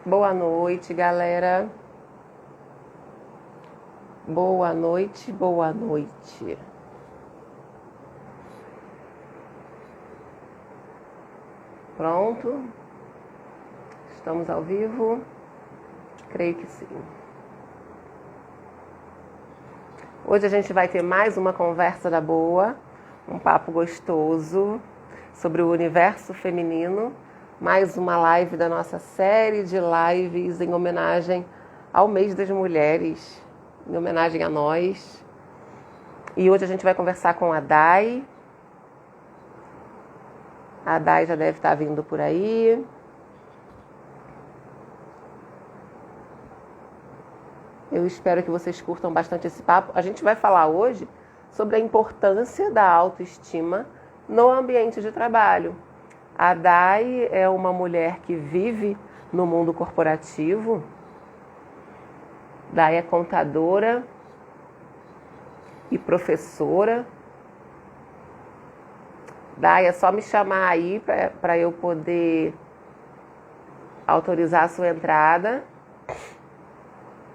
Boa noite, galera. Boa noite, boa noite. Pronto? Estamos ao vivo? Creio que sim. Hoje a gente vai ter mais uma conversa da boa, um papo gostoso sobre o universo feminino, mais uma live da nossa série de lives em homenagem ao mês das mulheres, em homenagem a nós. E hoje a gente vai conversar com a Dai. A Dai já deve estar vindo por aí. Eu espero que vocês curtam bastante esse papo. A gente vai falar hoje sobre a importância da autoestima no ambiente de trabalho. A Dai é uma mulher que vive no mundo corporativo. Dai é contadora e professora. Dai, é só me chamar aí para eu poder autorizar a sua entrada,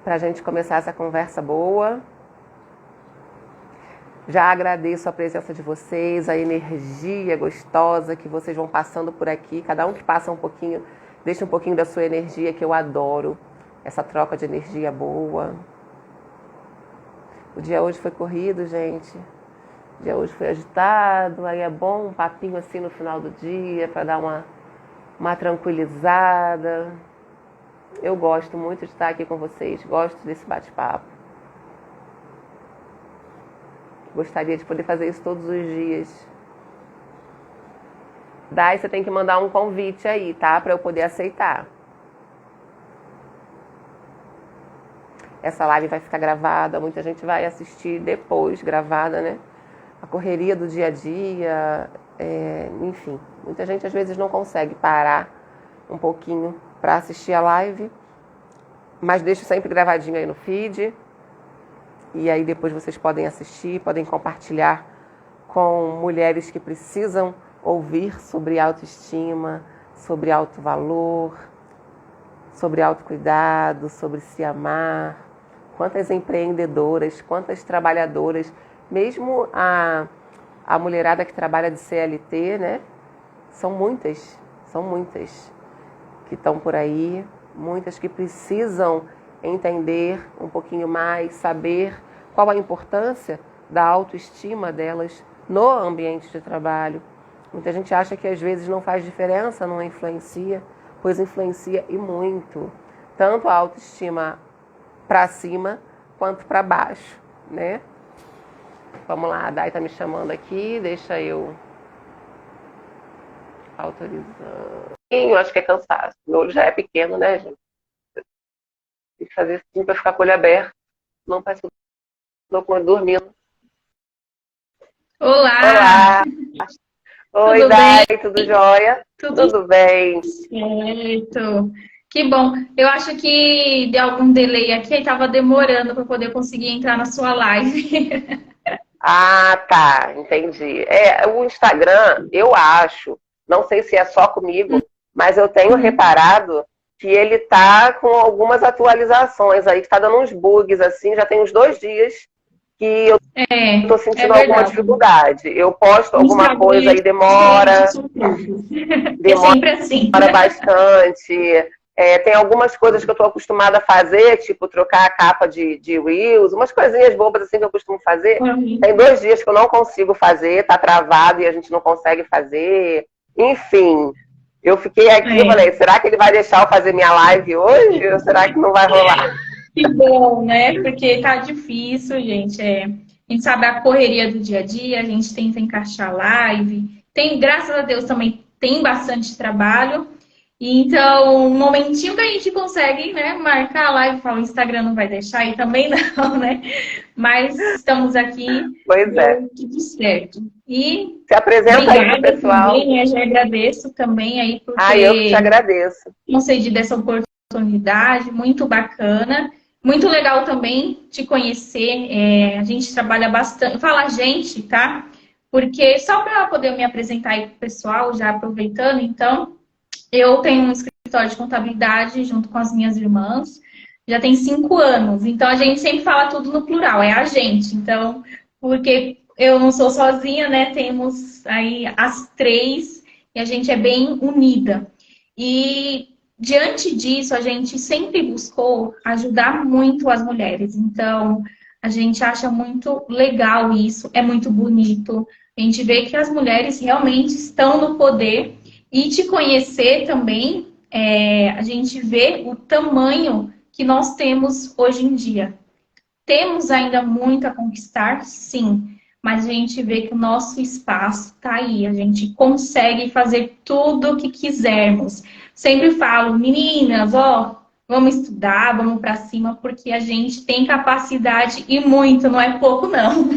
para a gente começar essa conversa boa. Já agradeço a presença de vocês, a energia gostosa que vocês vão passando por aqui. Cada um que passa um pouquinho, deixa um pouquinho da sua energia, que eu adoro. Essa troca de energia boa. O dia hoje foi corrido, gente. O dia hoje foi agitado. Aí é bom um papinho assim no final do dia, para dar uma tranquilizada. Eu gosto muito de estar aqui com vocês. Gosto desse bate-papo. Gostaria de poder fazer isso todos os dias. Dai, você tem que mandar um convite aí, tá? Para eu poder aceitar. Essa live vai ficar gravada, muita gente vai assistir depois, gravada, né? A correria do dia a dia, enfim. Muita gente às vezes não consegue parar um pouquinho para assistir a live, mas deixo sempre gravadinho aí no feed. E aí depois vocês podem assistir, podem compartilhar com mulheres que precisam ouvir sobre autoestima, sobre autovalor, sobre autocuidado, sobre se amar. Quantas empreendedoras, quantas trabalhadoras, mesmo a mulherada que trabalha de CLT, né? São muitas que estão por aí, muitas que precisam entender um pouquinho mais, saber qual a importância da autoestima delas no ambiente de trabalho. Muita gente acha que às vezes não faz diferença, não influencia, pois influencia e muito. Tanto a autoestima para cima quanto para baixo, né? Vamos lá, a Dai tá me chamando aqui, deixa eu autorizar. Eu acho que é cansaço. Meu olho já é pequeno, né, gente? Tem que fazer assim para ficar com o olho aberto. Não parece que eu estou dormindo. Olá! Oi, tudo Dai, bem? tudo jóia? Tudo bem. Certo. Que bom. Eu acho que deu algum delay aqui, estava demorando para poder conseguir entrar na sua live. Ah, tá, entendi. O Instagram, eu acho, não sei se é só comigo, mas eu tenho reparado que ele tá com algumas atualizações aí, que tá dando uns bugs assim, já tem uns 2 dias que eu tô sentindo alguma dificuldade. Eu posto alguma coisa aí, demora É sempre assim. bastante. Tem algumas coisas que eu tô acostumada a fazer, tipo trocar a capa de Reels, umas coisinhas bobas assim que eu costumo fazer. Tem 2 dias que eu não consigo fazer, tá travado e a gente não consegue fazer. Enfim, eu fiquei aqui e falei, será que ele vai deixar eu fazer minha live hoje? Ou será que não vai rolar? Que bom, né? Porque tá difícil, gente. A gente sabe a correria do dia a dia, a gente tenta encaixar live. Tem, graças a Deus, também tem bastante trabalho. Então, um momentinho que a gente consegue, né, marcar a live, fala, o Instagram não vai deixar e também não, né? Mas estamos aqui. Pois é. Tudo certo. E se apresenta aí pro pessoal. Também, eu já agradeço também aí por eu que te agradeço. concedido essa oportunidade, muito bacana. Muito legal também te conhecer. A gente trabalha bastante. Fala a gente, tá? Porque só para poder me apresentar aí pro pessoal, já aproveitando, então, eu tenho um escritório escritório de contabilidade junto com as minhas irmãs. Já tem 5 anos. Então, a gente sempre fala tudo no plural, é a gente. Então, porque eu não sou sozinha, né? Temos aí as 3 e a gente é bem unida. E diante disso, a gente sempre buscou ajudar muito as mulheres. Então, a gente acha muito legal isso, é muito bonito. A gente vê que as mulheres realmente estão no poder. E te conhecer também, a gente vê o tamanho que nós temos hoje em dia. Temos ainda muito a conquistar, sim. Mas a gente vê que o nosso espaço está aí. A gente consegue fazer tudo o que quisermos. Sempre falo, meninas, ó, vamos estudar, vamos para cima, porque a gente tem capacidade e muito, não é pouco, não.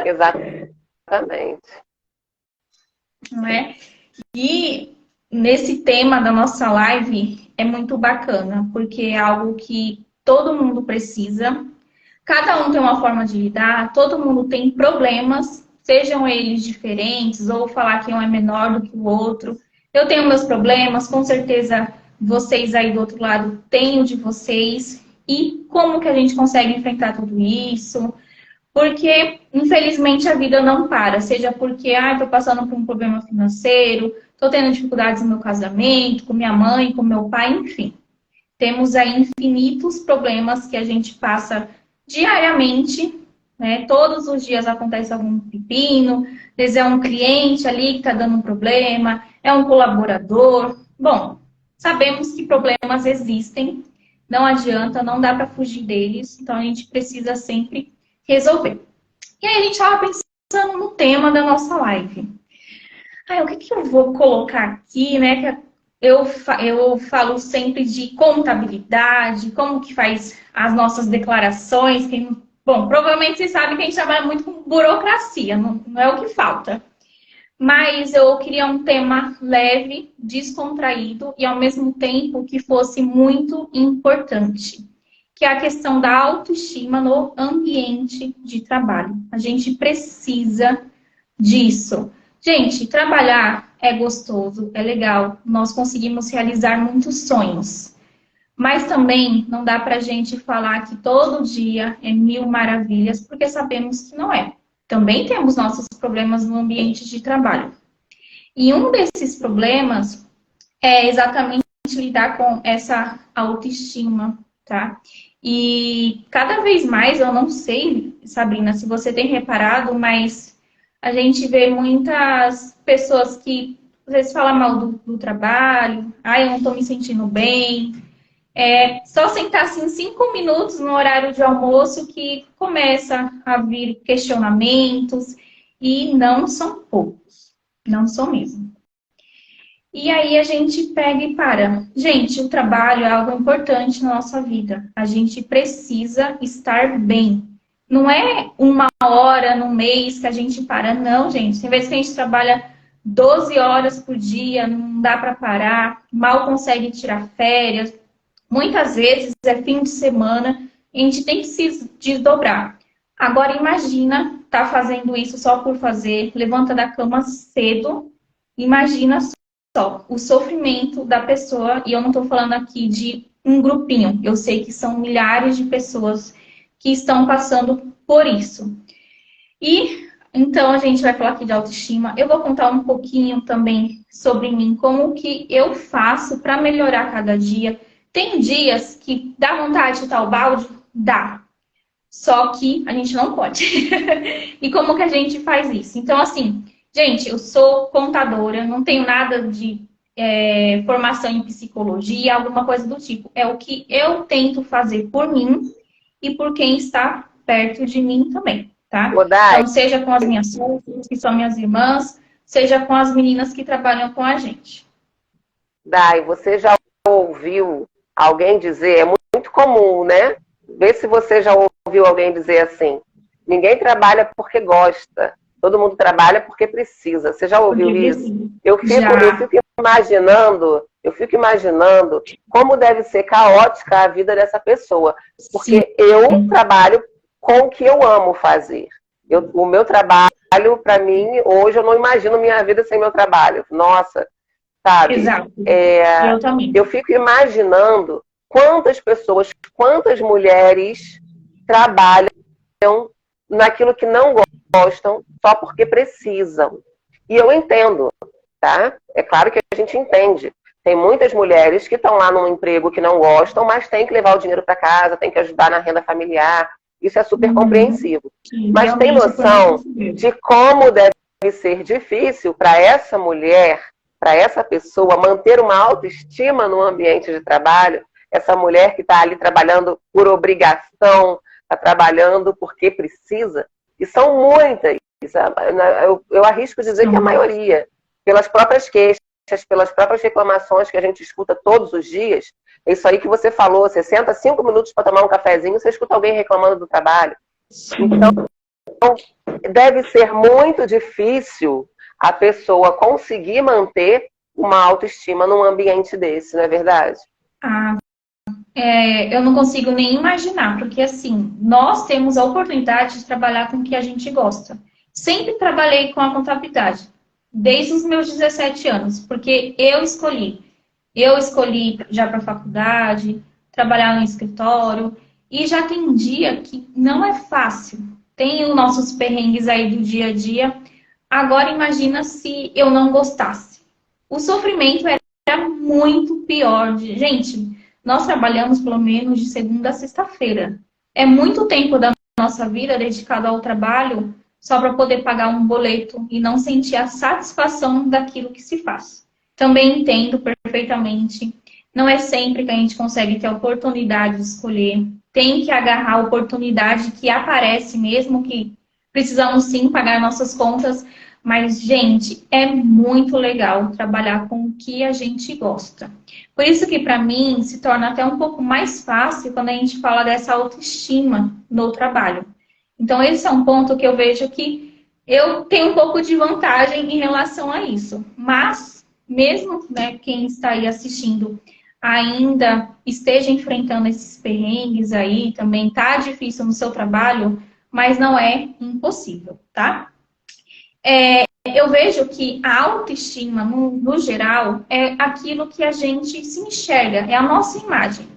Exatamente. Não é? E nesse tema da nossa live é muito bacana, porque é algo que todo mundo precisa. Cada um tem uma forma de lidar, todo mundo tem problemas, sejam eles diferentes, ou falar que um é menor do que o outro. Eu tenho meus problemas, com certeza vocês aí do outro lado têm o de vocês. E como que a gente consegue enfrentar tudo isso? Porque, infelizmente, a vida não para. Seja porque, estou passando por um problema financeiro, estou tendo dificuldades no meu casamento, com minha mãe, com meu pai, enfim. Temos aí infinitos problemas que a gente passa diariamente, né? Todos os dias acontece algum pepino, às vezes é um cliente ali que está dando um problema, é um colaborador. Bom, sabemos que problemas existem, não adianta, não dá para fugir deles, então a gente precisa sempre resolver. E aí a gente estava pensando no tema da nossa live. O que eu vou colocar aqui, né? Eu falo sempre de contabilidade, como que faz as nossas declarações. Bom, provavelmente vocês sabem que a gente trabalha muito com burocracia, não é o que falta. Mas eu queria um tema leve, descontraído e ao mesmo tempo que fosse muito importante, que é a questão da autoestima no ambiente de trabalho. A gente precisa disso. Gente, trabalhar é gostoso, é legal, nós conseguimos realizar muitos sonhos. Mas também não dá pra gente falar que todo dia é mil maravilhas, porque sabemos que não é. Também temos nossos problemas no ambiente de trabalho. E um desses problemas é exatamente lidar com essa autoestima, tá? E cada vez mais, eu não sei, Sabrina, se você tem reparado, mas a gente vê muitas pessoas que às vezes falam mal do trabalho, eu não estou me sentindo bem. Só sentar assim 5 minutos no horário de almoço que começa a vir questionamentos, e não são poucos, não são mesmo. E aí a gente pega e para. Gente, o trabalho é algo importante na nossa vida. A gente precisa estar bem. Não é 1 hora no mês que a gente para, não, gente. Tem vezes que a gente trabalha 12 horas por dia, não dá para parar, mal consegue tirar férias. Muitas vezes é fim de semana, a gente tem que se desdobrar. Agora imagina tá fazendo isso só por fazer, levanta da cama cedo, imagina só o sofrimento da pessoa, e eu não estou falando aqui de um grupinho, eu sei que são milhares de pessoas que estão passando por isso. E então a gente vai falar aqui de autoestima. Eu vou contar um pouquinho também sobre mim, como que eu faço para melhorar cada dia. Tem dias que dá vontade de chutar o balde? Dá. Só que a gente não pode. E como que a gente faz isso? Então, assim, gente, eu sou contadora, não tenho nada de formação em psicologia, alguma coisa do tipo. É o que eu tento fazer por mim e por quem está perto de mim também, tá? Então, seja com as minhas sócias, que são minhas irmãs, seja com as meninas que trabalham com a gente. Dai, você já ouviu alguém dizer, é muito comum, né? Vê se você já ouviu alguém dizer assim, ninguém trabalha porque gosta, todo mundo trabalha porque precisa. Você já ouviu isso? Eu fico imaginando como deve ser caótica a vida dessa pessoa. Porque sim, eu trabalho com o que eu amo fazer. O meu trabalho, para mim, hoje eu não imagino minha vida sem meu trabalho. Nossa, sabe? Exato. É, Eu também. eu fico imaginando quantas pessoas, quantas mulheres trabalham naquilo que não gostam só porque precisam. E eu entendo, tá? É claro que a gente entende. Tem muitas mulheres que estão lá num emprego que não gostam, mas tem que levar o dinheiro para casa, tem que ajudar na renda familiar. Isso é super compreensivo. Sim, Mas tem realmente é por noção necessidade. de como deve ser difícil para essa mulher, para essa pessoa, manter uma autoestima no ambiente de trabalho? Essa mulher que está ali trabalhando por obrigação, está trabalhando porque precisa, e são muitas. Eu arrisco dizer que a Então, maioria, pelas próprias queixas, pelas próprias reclamações que a gente escuta todos os dias, é isso aí que você falou, você senta 5 minutos para tomar um cafezinho, você escuta alguém reclamando do trabalho. Então, deve ser muito difícil a pessoa conseguir manter uma autoestima num ambiente desse, não é verdade? ah, eu não consigo nem imaginar, porque assim, nós temos a oportunidade de trabalhar com o que a gente gosta. Sempre trabalhei com a contabilidade, desde os meus 17 anos, porque eu escolhi. Eu escolhi já para a faculdade, trabalhar no escritório, e já tem dia que não é fácil. Tem os nossos perrengues aí do dia a dia. Agora imagina se eu não gostasse. O sofrimento era muito pior. Gente, nós trabalhamos pelo menos de segunda a sexta-feira. É muito tempo da nossa vida dedicado ao trabalho só para poder pagar um boleto e não sentir a satisfação daquilo que se faz. Também entendo perfeitamente. Não é sempre que a gente consegue ter a oportunidade de escolher. Tem que agarrar a oportunidade que aparece, mesmo que precisamos sim pagar nossas contas. Mas, gente, é muito legal trabalhar com o que a gente gosta. Por isso que, para mim, se torna até um pouco mais fácil quando a gente fala dessa autoestima no trabalho. Então, esse é um ponto que eu vejo que eu tenho um pouco de vantagem em relação a isso. Mas, mesmo, né, quem está aí assistindo ainda esteja enfrentando esses perrengues aí, também tá difícil no seu trabalho, mas não é impossível, tá? Eu vejo que a autoestima, no geral, é aquilo que a gente se enxerga, é a nossa imagem.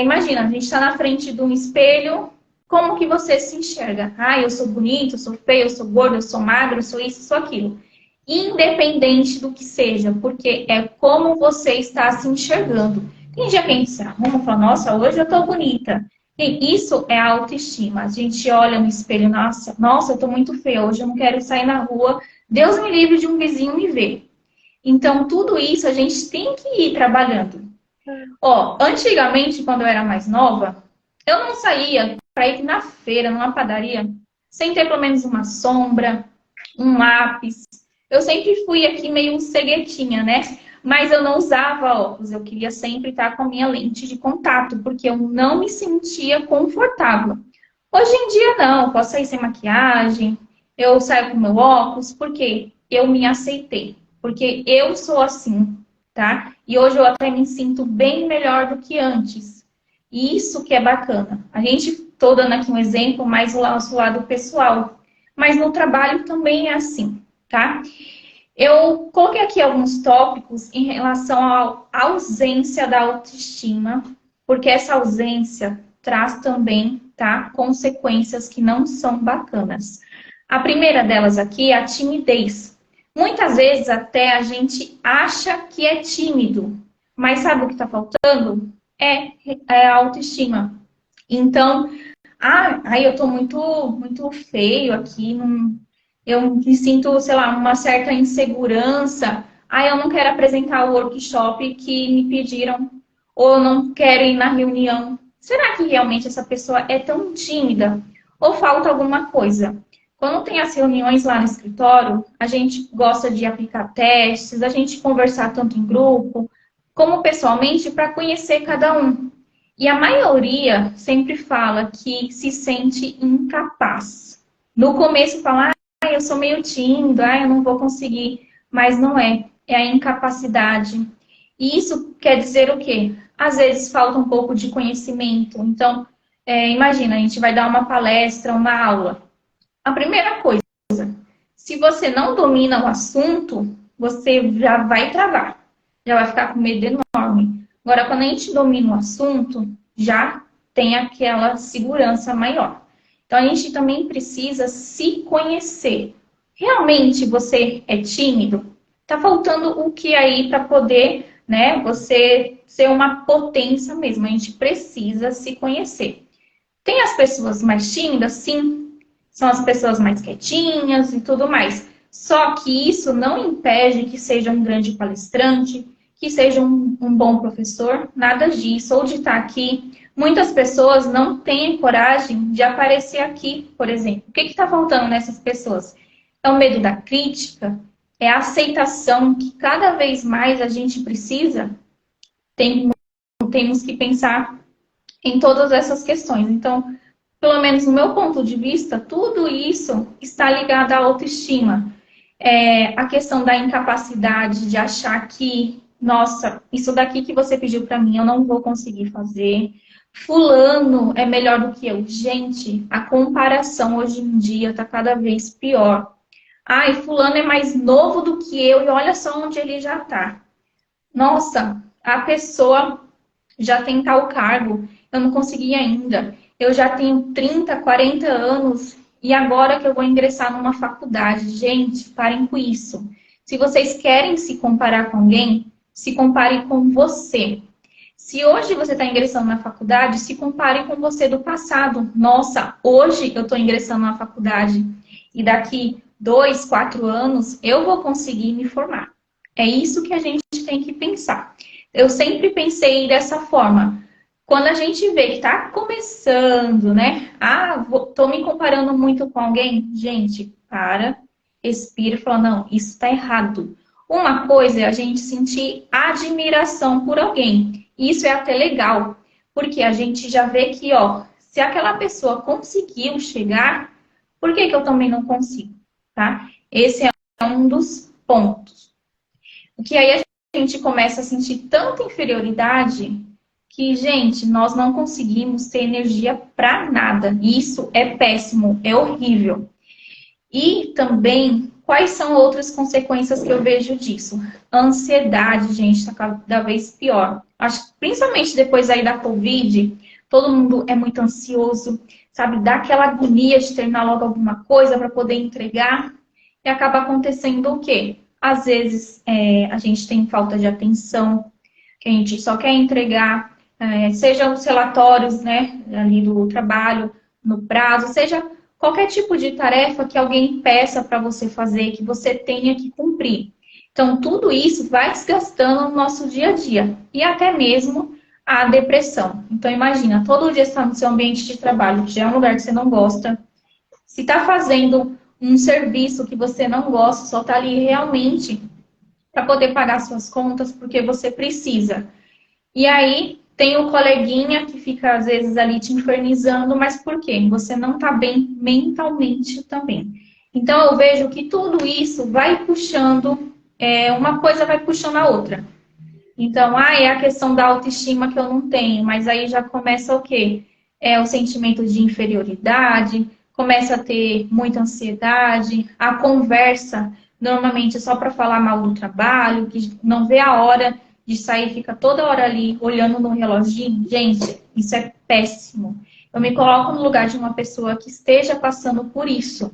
Imagina, a gente está na frente de um espelho, como que você se enxerga? Ah, eu sou bonito, eu sou feio, eu sou gordo, eu sou magro, eu sou isso, eu sou aquilo. Independente do que seja, porque é como você está se enxergando. Tem dia que a gente se arruma e fala, nossa, hoje eu tô bonita. E isso é autoestima. A gente olha no espelho, nossa, eu tô muito feia, hoje eu não quero sair na rua. Deus me livre de um vizinho me ver. Então, tudo isso a gente tem que ir trabalhando. Ó, antigamente, quando eu era mais nova, eu não saía para ir na feira, numa padaria, sem ter pelo menos uma sombra, um lápis. Eu sempre fui aqui meio ceguetinha, né? Mas eu não usava óculos, eu queria sempre estar com a minha lente de contato, porque eu não me sentia confortável. Hoje em dia, não, eu posso sair sem maquiagem, eu saio com meu óculos, porque eu me aceitei, porque eu sou assim, tá? E hoje eu até me sinto bem melhor do que antes. E isso que é bacana. A gente, tô dando aqui um exemplo mais do nosso lado pessoal, mas no trabalho também é assim, tá? Eu coloquei aqui alguns tópicos em relação à ausência da autoestima, porque essa ausência traz também, tá, consequências que não são bacanas. A primeira delas aqui é a timidez. Muitas vezes até a gente acha que é tímido, mas sabe o que está faltando? É a autoestima. Então, aí eu tô muito feio aqui, eu me sinto, sei lá, uma certa insegurança. Eu não quero apresentar o workshop que me pediram, ou eu não quero ir na reunião. Será que realmente essa pessoa é tão tímida? Ou falta alguma coisa? Quando tem as reuniões lá no escritório, a gente gosta de aplicar testes, a gente conversar tanto em grupo, como pessoalmente, para conhecer cada um. E a maioria sempre fala que se sente incapaz. No começo fala, eu sou meio tímido, eu não vou conseguir. Mas não é, é a incapacidade. E isso quer dizer o quê? Às vezes falta um pouco de conhecimento. Então, imagina, a gente vai dar uma palestra, uma aula. A primeira coisa, se você não domina o assunto, você já vai travar, já vai ficar com medo enorme. Agora, quando a gente domina o assunto, já tem aquela segurança maior. Então, a gente também precisa se conhecer. Realmente você é tímido? Tá faltando o que aí para poder, né, você ser uma potência mesmo. A gente precisa se conhecer. Tem as pessoas mais tímidas, sim. São as pessoas mais quietinhas e tudo mais. Só que isso não impede que seja um grande palestrante, que seja um bom professor, nada disso, ou de estar aqui. Muitas pessoas não têm coragem de aparecer aqui, por exemplo. O que está faltando nessas pessoas? É o medo da crítica, é a aceitação que cada vez mais a gente precisa. Temos que pensar em todas essas questões. Então, pelo menos no meu ponto de vista, tudo isso está ligado à autoestima. A questão da incapacidade de achar que, nossa, isso daqui que você pediu para mim, eu não vou conseguir fazer. Fulano é melhor do que eu. Gente, a comparação hoje em dia está cada vez pior. Ai, fulano é mais novo do que eu e olha só onde ele já está. Nossa, a pessoa já tem tal cargo, eu não consegui ainda. Eu já tenho 30, 40 anos e agora que eu vou ingressar numa faculdade. Gente, parem com isso. Se vocês querem se comparar com alguém, se compare com você. Se hoje você está ingressando na faculdade, se compare com você do passado. Nossa, hoje eu estou ingressando na faculdade e daqui 2, 4 anos eu vou conseguir me formar. É isso que a gente tem que pensar. Eu sempre pensei dessa forma. Quando a gente vê que está começando, né? Tô me comparando muito com alguém. Gente, para, respira e fala, não, isso está errado. Uma coisa é a gente sentir admiração por alguém. Isso é até legal, porque a gente já vê que, ó, se aquela pessoa conseguiu chegar, por que que eu também não consigo, tá? Esse é um dos pontos. O que aí a gente começa a sentir tanta inferioridade que, gente, nós não conseguimos ter energia para nada. Isso é péssimo, é horrível. E também, quais são outras consequências que eu vejo disso? A ansiedade, gente, está cada vez pior. Acho que principalmente depois aí da Covid, todo mundo é muito ansioso, sabe? Dá aquela agonia de terminar logo alguma coisa para poder entregar. E acaba acontecendo o quê? Às vezes a gente tem falta de atenção, que a gente só quer entregar, seja os relatórios, né, ali do trabalho, no prazo, seja qualquer tipo de tarefa que alguém peça para você fazer, que você tenha que cumprir. Então, tudo isso vai desgastando o nosso dia a dia e até mesmo a depressão. Então, imagina, todo dia estar no seu ambiente de trabalho, que já é um lugar que você não gosta, se está fazendo um serviço que você não gosta, só está ali realmente para poder pagar suas contas, porque você precisa. E aí tem o coleguinha que fica às vezes ali te infernizando, mas por quê? Você não está bem mentalmente também. Então eu vejo que tudo isso vai puxando, uma coisa vai puxando a outra. Então, é a questão da autoestima que eu não tenho, mas aí já começa o quê? É o sentimento de inferioridade, começa a ter muita ansiedade, a conversa, normalmente é só para falar mal do trabalho, que não vê a hora de sair, fica toda hora ali olhando no reloginho. Gente, isso é péssimo. Eu me coloco no lugar de uma pessoa que esteja passando por isso.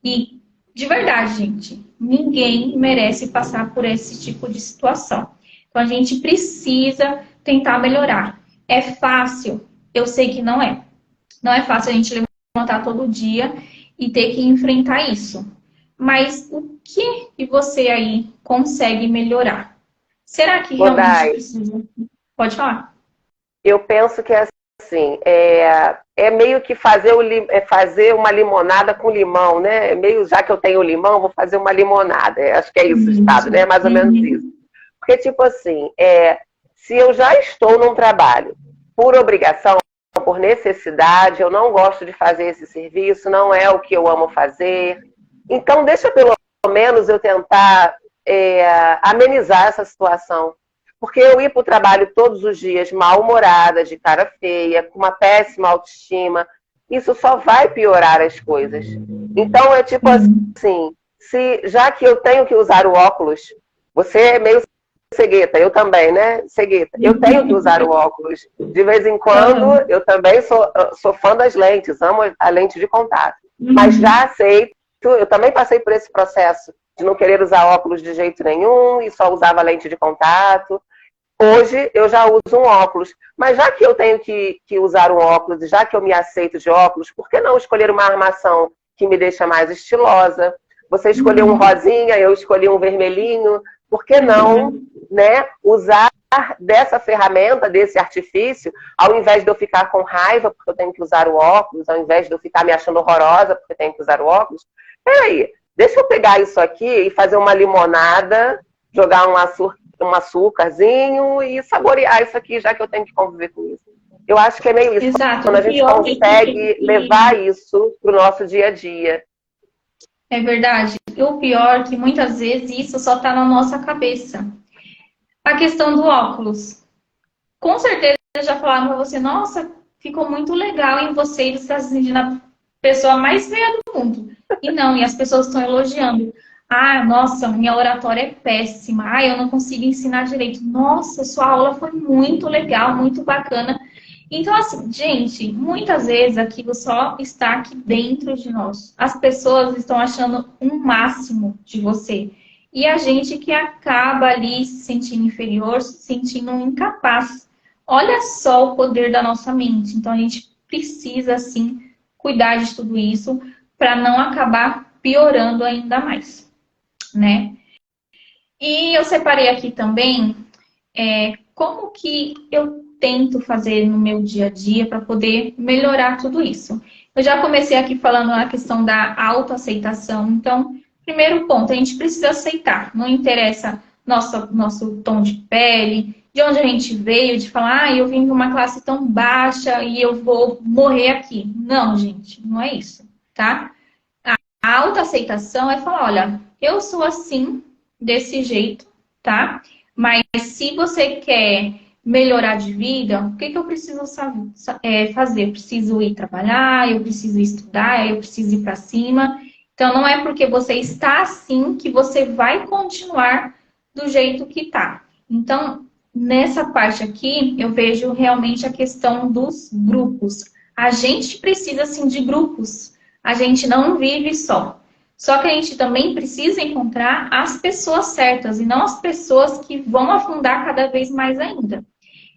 E, de verdade, gente, ninguém merece passar por esse tipo de situação. Então, a gente precisa tentar melhorar. É fácil? Eu sei que não é. Não é fácil a gente levantar todo dia e ter que enfrentar isso. Mas o que você aí consegue melhorar? Será que realmente precisa? Pode falar. Eu penso que é assim, meio que fazer uma limonada com limão, né? Meio, já que eu tenho limão, vou fazer uma limonada. Acho que é isso, Estado, né? Mais ou menos isso. Porque, tipo assim, se eu já estou num trabalho por obrigação, por necessidade, eu não gosto de fazer esse serviço, não é o que eu amo fazer. Então, deixa pelo menos eu tentar amenizar essa situação. Porque eu ir para o trabalho todos os dias mal-humorada, de cara feia, com uma péssima autoestima, isso só vai piorar as coisas. Então, é tipo assim, já que eu tenho que usar o óculos, você é meio cegueta, eu também, né? Cegueta. Eu tenho que usar o óculos. De vez em quando, eu também sou fã das lentes, amo a lente de contato. Mas já aceito, eu também passei por esse processo de não querer usar óculos de jeito nenhum e só usava lente de contato. Hoje eu já uso um óculos, mas já que eu tenho que usar um óculos, e já que eu me aceito de óculos, por que não escolher uma armação que me deixa mais estilosa? Você escolheu um rosinha, eu escolhi um vermelhinho, por que não, né, usar dessa ferramenta, desse artifício, ao invés de eu ficar com raiva porque eu tenho que usar o óculos, ao invés de eu ficar me achando horrorosa porque eu tenho que usar o óculos? Peraí, deixa eu pegar isso aqui e fazer uma limonada, jogar um açúcarzinho e saborear isso aqui, já que eu tenho que conviver com isso. Eu acho que é meio isso. Exato. Quando a gente consegue levar isso para o nosso dia a dia. É verdade. E o pior é que muitas vezes isso só está na nossa cabeça. A questão do óculos. Com certeza já falaram para você, nossa, ficou muito legal em você, você está se sentindo a pessoa mais feia do mundo. E não, e as pessoas estão elogiando. Ah, nossa, minha oratória é péssima. Ah, eu não consigo ensinar direito. Nossa, sua aula foi muito legal, muito bacana. Então, assim, gente, muitas vezes aquilo só está aqui dentro de nós. As pessoas estão achando um máximo de você. E a gente que acaba ali se sentindo inferior, se sentindo incapaz. Olha só o poder da nossa mente. Então, a gente precisa, assim, cuidar de tudo isso para não acabar piorando ainda mais, né? E eu separei aqui também como que eu tento fazer no meu dia a dia para poder melhorar tudo isso. Eu já comecei aqui falando a questão da autoaceitação. Então, primeiro ponto, a gente precisa aceitar. Não interessa nosso tom de pele, de onde a gente veio, de falar, ah, eu vim de uma classe tão baixa e eu vou morrer aqui. Não, gente, não é isso, tá? A autoaceitação é falar, olha, eu sou assim, desse jeito, tá? Mas se você quer melhorar de vida, o que eu preciso fazer? Eu preciso ir trabalhar, eu preciso estudar, eu preciso ir para cima. Então, não é porque você está assim que você vai continuar do jeito que tá. Então, nessa parte aqui, eu vejo realmente a questão dos grupos. A gente precisa, sim, de grupos. A gente não vive só. Só que a gente também precisa encontrar as pessoas certas e não as pessoas que vão afundar cada vez mais ainda.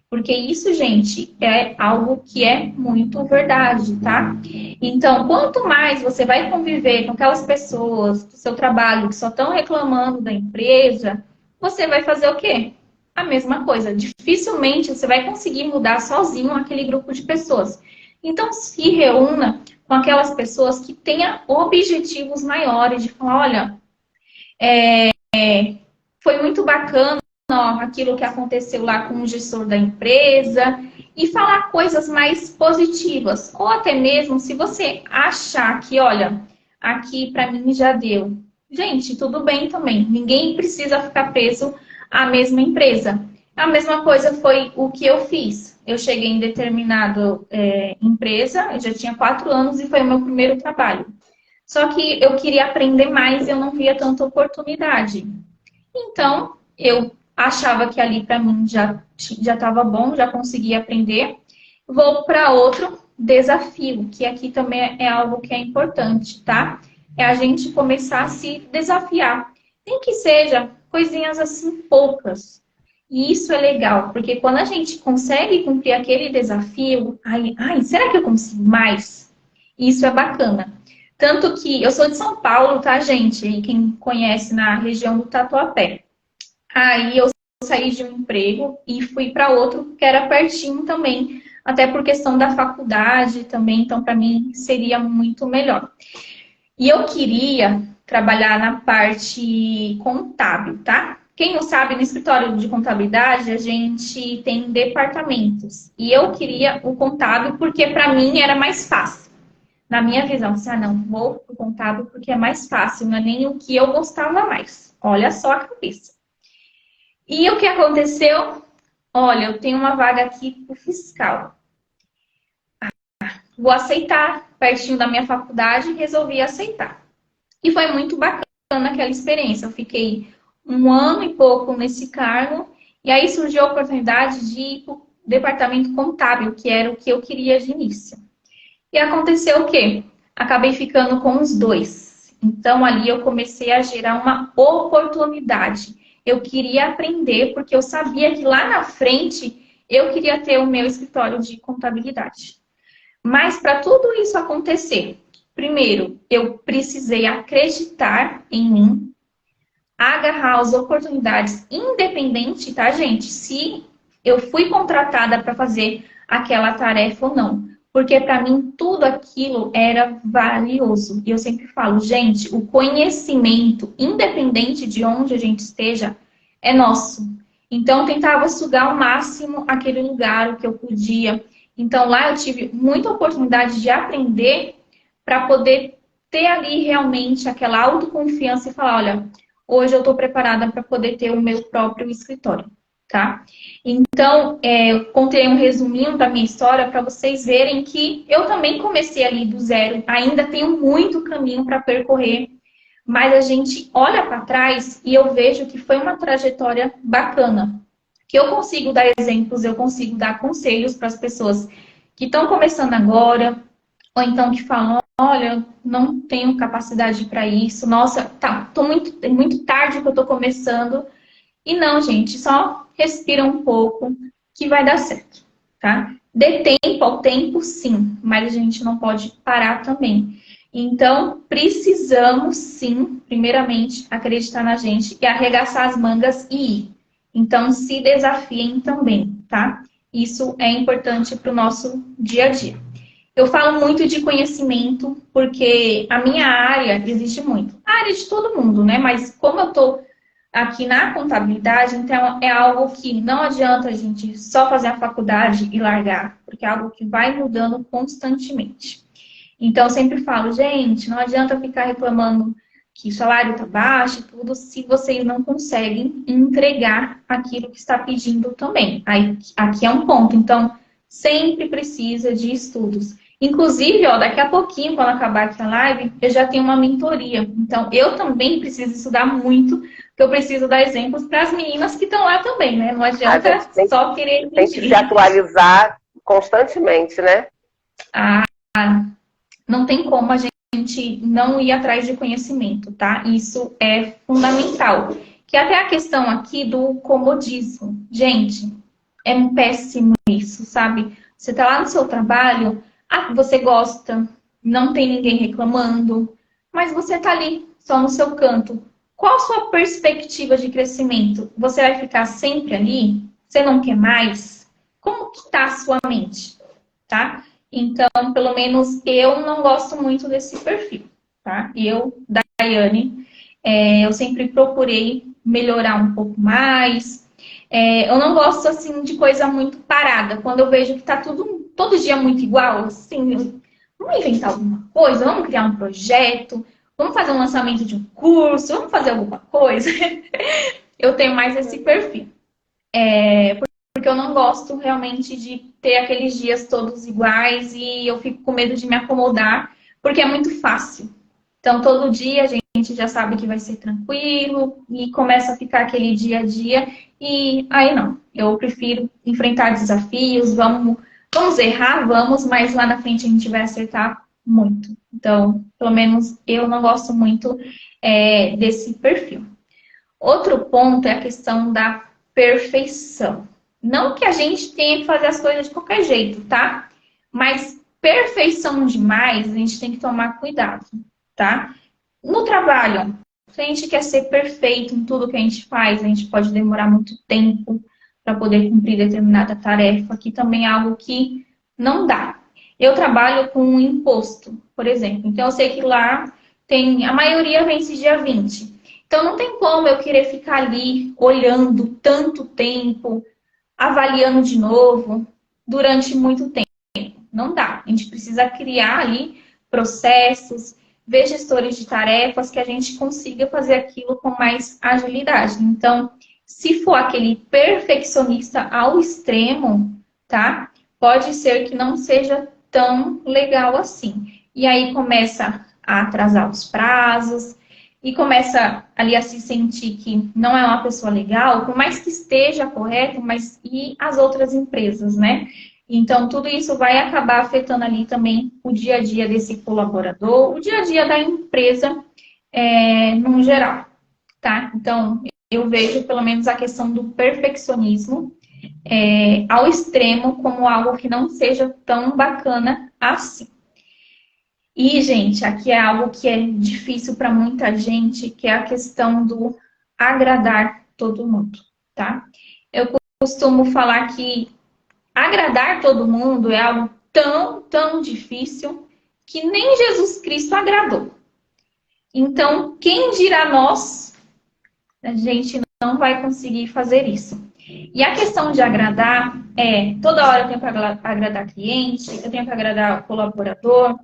Porque isso, gente, é algo que é muito verdade, tá? Então, quanto mais você vai conviver com aquelas pessoas do seu trabalho que só estão reclamando da empresa, você vai fazer o quê? A mesma coisa. Dificilmente você vai conseguir mudar sozinho aquele grupo de pessoas. Então, se reúna com aquelas pessoas que tenham objetivos maiores de falar, olha, foi muito bacana aquilo que aconteceu lá com o gestor da empresa e falar coisas mais positivas. Ou até mesmo se você achar que, olha, aqui para mim já deu. Gente, tudo bem também. Ninguém precisa ficar preso à mesma empresa. A mesma coisa foi o que eu fiz. Eu cheguei em determinada empresa, eu já tinha 4 anos e foi o meu primeiro trabalho. Só que eu queria aprender mais e eu não via tanta oportunidade. Então, eu achava que ali para mim já estava bom, já conseguia aprender. Vou para outro desafio, que aqui também é algo que é importante, tá? É a gente começar a se desafiar. Nem que seja coisinhas assim poucas. E isso é legal, porque quando a gente consegue cumprir aquele desafio, ai, será que eu consigo mais? Isso é bacana. Tanto que eu sou de São Paulo, tá, gente? E quem conhece na região do Tatuapé. Aí eu saí de um emprego e fui para outro que era pertinho também, até por questão da faculdade também, então para mim seria muito melhor. E eu queria trabalhar na parte contábil, tá? Quem não sabe, no escritório de contabilidade a gente tem departamentos. E eu queria o contábil porque para mim era mais fácil. Na minha visão, não, vou pro contábil porque é mais fácil, não é nem o que eu gostava mais. Olha só a cabeça. E o que aconteceu? Olha, eu tenho uma vaga aqui pro fiscal. Vou aceitar, pertinho da minha faculdade, resolvi aceitar. E foi muito bacana. naquela experiência. Eu fiquei 1 ano e pouco nesse cargo, e aí surgiu a oportunidade de ir para o departamento contábil, que era o que eu queria de início. E aconteceu o quê? Acabei ficando com os dois. Então, ali eu comecei a gerar uma oportunidade. Eu queria aprender, porque eu sabia que lá na frente eu queria ter o meu escritório de contabilidade. Mas para tudo isso acontecer, primeiro, eu precisei acreditar em mim, agarrar as oportunidades, independente, tá, gente? Se eu fui contratada para fazer aquela tarefa ou não. Porque para mim tudo aquilo era valioso. E eu sempre falo, gente, o conhecimento, independente de onde a gente esteja, é nosso. Então eu tentava sugar ao máximo aquele lugar, o que eu podia. Então lá eu tive muita oportunidade de aprender para poder ter ali realmente aquela autoconfiança e falar, olha, hoje eu estou preparada para poder ter o meu próprio escritório, tá? Então, eu contei um resuminho da minha história para vocês verem que eu também comecei ali do zero, ainda tenho muito caminho para percorrer, mas a gente olha para trás e eu vejo que foi uma trajetória bacana, que eu consigo dar exemplos, eu consigo dar conselhos para as pessoas que estão começando agora, ou então que falam, olha, não tenho capacidade para isso, nossa, tá, é muito tarde que eu estou começando. E não, gente, só respira um pouco que vai dar certo, tá? Dê tempo ao tempo, sim, mas a gente não pode parar também. Então, precisamos, sim, primeiramente, acreditar na gente e arregaçar as mangas e ir. Então, se desafiem também, tá? Isso é importante para o nosso dia a dia. Eu falo muito de conhecimento, porque a minha área existe muito. A área de todo mundo, né? Mas como eu tô aqui na contabilidade, então é algo que não adianta a gente só fazer a faculdade e largar, porque é algo que vai mudando constantemente. Então, eu sempre falo, gente, não adianta ficar reclamando que o salário está baixo e tudo, se vocês não conseguem entregar aquilo que está pedindo também. Aí, aqui é um ponto. Então, sempre precisa de estudos. Inclusive, ó, daqui a pouquinho, quando acabar aqui a live, eu já tenho uma mentoria. Então, eu também preciso estudar muito, porque eu preciso dar exemplos para as meninas que estão lá também, né? Não adianta só querer tem que se atualizar constantemente, né? Ah, não tem como a gente não ir atrás de conhecimento, tá? Isso é fundamental. Que até a questão aqui do comodismo. Gente, é um péssimo isso, sabe? Você tá lá no seu trabalho, você gosta, não tem ninguém reclamando, mas você tá ali, só no seu canto. Qual a sua perspectiva de crescimento? Você vai ficar sempre ali? Você não quer mais? Como que tá a sua mente, tá? Então, pelo menos eu não gosto muito desse perfil, tá? Eu, Daiane, eu sempre procurei melhorar um pouco mais. Eu não gosto, assim, de coisa muito parada. Quando eu vejo que tá tudo, todo dia muito igual, assim, vamos inventar alguma coisa, vamos criar um projeto, vamos fazer um lançamento de um curso, vamos fazer alguma coisa. Eu tenho mais esse perfil. Porque eu não gosto realmente de ter aqueles dias todos iguais e eu fico com medo de me acomodar, porque é muito fácil. Então, todo dia a gente já sabe que vai ser tranquilo e começa a ficar aquele dia a dia. E aí não, eu prefiro enfrentar desafios, vamos errar, vamos, mas lá na frente a gente vai acertar muito. Então, pelo menos eu não gosto muito desse perfil. Outro ponto é a questão da perfeição. Não que a gente tenha que fazer as coisas de qualquer jeito, tá? Mas perfeição demais, a gente tem que tomar cuidado, tá? No trabalho, se a gente quer ser perfeito em tudo que a gente faz, a gente pode demorar muito tempo para poder cumprir determinada tarefa, que também é algo que não dá. Eu trabalho com um imposto, por exemplo. Então, eu sei que lá a maioria vence dia 20. Então, não tem como eu querer ficar ali olhando tanto tempo, avaliando de novo, durante muito tempo. Não dá. A gente precisa criar ali processos, ver gestores de tarefas que a gente consiga fazer aquilo com mais agilidade. Então, se for aquele perfeccionista ao extremo, tá? Pode ser que não seja tão legal assim. E aí começa a atrasar os prazos, e começa ali a se sentir que não é uma pessoa legal, por mais que esteja correto, mas e as outras empresas, né? Então, tudo isso vai acabar afetando ali também o dia a dia desse colaborador, o dia a dia da empresa, no geral, tá? Então, eu vejo pelo menos a questão do perfeccionismo ao extremo como algo que não seja tão bacana assim. E, gente, aqui é algo que é difícil para muita gente, que é a questão do agradar todo mundo, tá? Eu costumo falar que agradar todo mundo é algo tão, tão difícil que nem Jesus Cristo agradou. Então, quem dirá nós, a gente não vai conseguir fazer isso. E a questão de agradar toda hora eu tenho para agradar cliente, eu tenho para agradar colaborador,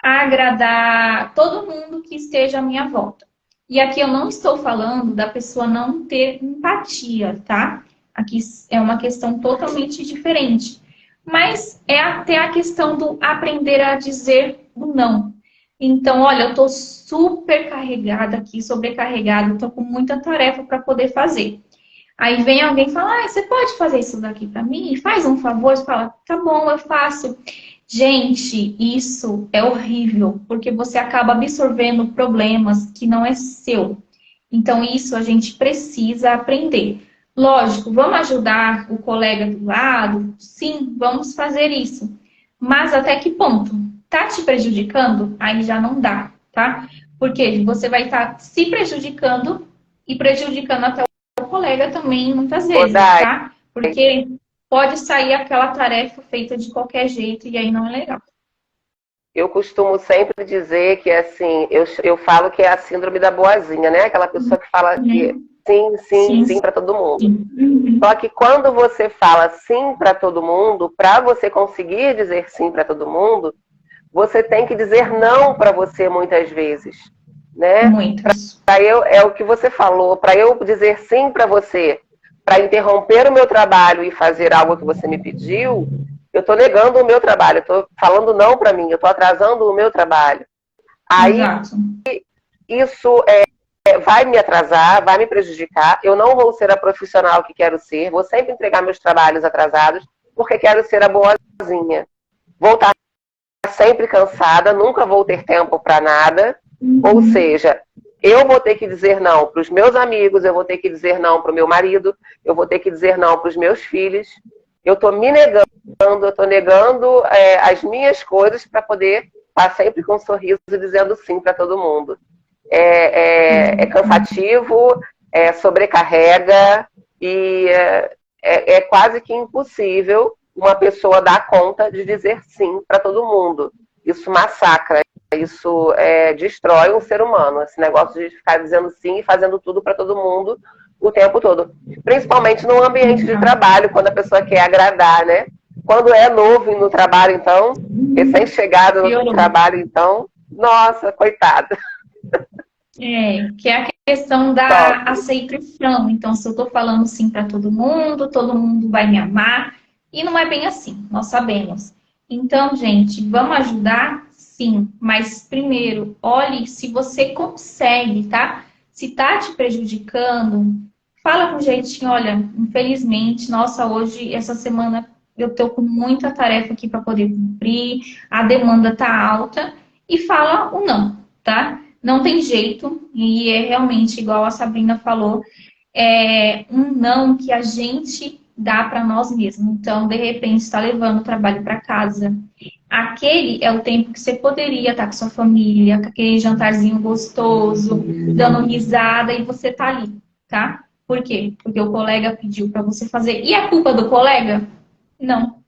agradar todo mundo que esteja à minha volta. E aqui eu não estou falando da pessoa não ter empatia, tá? Aqui é uma questão totalmente diferente. Mas é até a questão do aprender a dizer o não. Então, olha, eu estou super carregada aqui, sobrecarregada, estou com muita tarefa para poder fazer. Aí vem alguém e fala, você pode fazer isso daqui para mim? Faz um favor. Você fala, tá bom, eu faço. Gente, isso é horrível, porque você acaba absorvendo problemas que não é seu. Então, isso a gente precisa aprender. Lógico, vamos ajudar o colega do lado? Sim, vamos fazer isso. Mas até que ponto? Tá te prejudicando? Aí já não dá, tá? Porque você vai estar se prejudicando e prejudicando até o colega também, muitas vezes, tá? Porque pode sair aquela tarefa feita de qualquer jeito e aí não é legal. Eu costumo sempre dizer que, assim, eu falo que é a síndrome da boazinha, né? Aquela pessoa que fala que sim, sim, sim para todo mundo. Uhum. Só que quando você fala sim para todo mundo, para você conseguir dizer sim para todo mundo, você tem que dizer não para você muitas vezes, né? Muitas. É o que você falou, para eu dizer sim para você, para interromper o meu trabalho e fazer algo que você me pediu, eu estou negando o meu trabalho, eu estou falando não para mim, eu estou atrasando o meu trabalho. Aí, Exato. isso vai me atrasar, vai me prejudicar, eu não vou ser a profissional que quero ser, vou sempre entregar meus trabalhos atrasados, porque quero ser a boazinha. Vou estar sempre cansada, nunca vou ter tempo para nada, ou seja, eu vou ter que dizer não para os meus amigos, eu vou ter que dizer não para o meu marido, eu vou ter que dizer não para os meus filhos. Eu estou me negando, eu estou negando as minhas coisas para poder estar sempre com um sorriso dizendo sim para todo mundo. É cansativo, sobrecarrega e é quase que impossível uma pessoa dar conta de dizer sim para todo mundo. Isso massacra, isso destrói um ser humano, esse negócio de ficar dizendo sim e fazendo tudo para todo mundo o tempo todo. Principalmente no ambiente de trabalho, quando a pessoa quer agradar, né? Quando é novo no trabalho, então, recém-chegado no trabalho, então, nossa, coitada. Que é a questão da aceitação. Então, se eu estou falando sim para todo mundo vai me amar. E não é bem assim, nós sabemos. Então, gente, vamos ajudar? Sim. Mas, primeiro, olhe se você consegue, tá? Se tá te prejudicando, fala com jeitinho, olha, infelizmente, nossa, hoje, essa semana, eu tô com muita tarefa aqui para poder cumprir, a demanda tá alta, e fala o não, tá? Não tem jeito, e é realmente, igual a Sabrina falou, é um não que a gente dá para nós mesmos. Então, de repente, está levando o trabalho para casa. Aquele é o tempo que você poderia estar com sua família, com aquele jantarzinho gostoso, dando risada, e você tá ali, tá? Por quê? Porque o colega pediu para você fazer. E a culpa do colega? Não.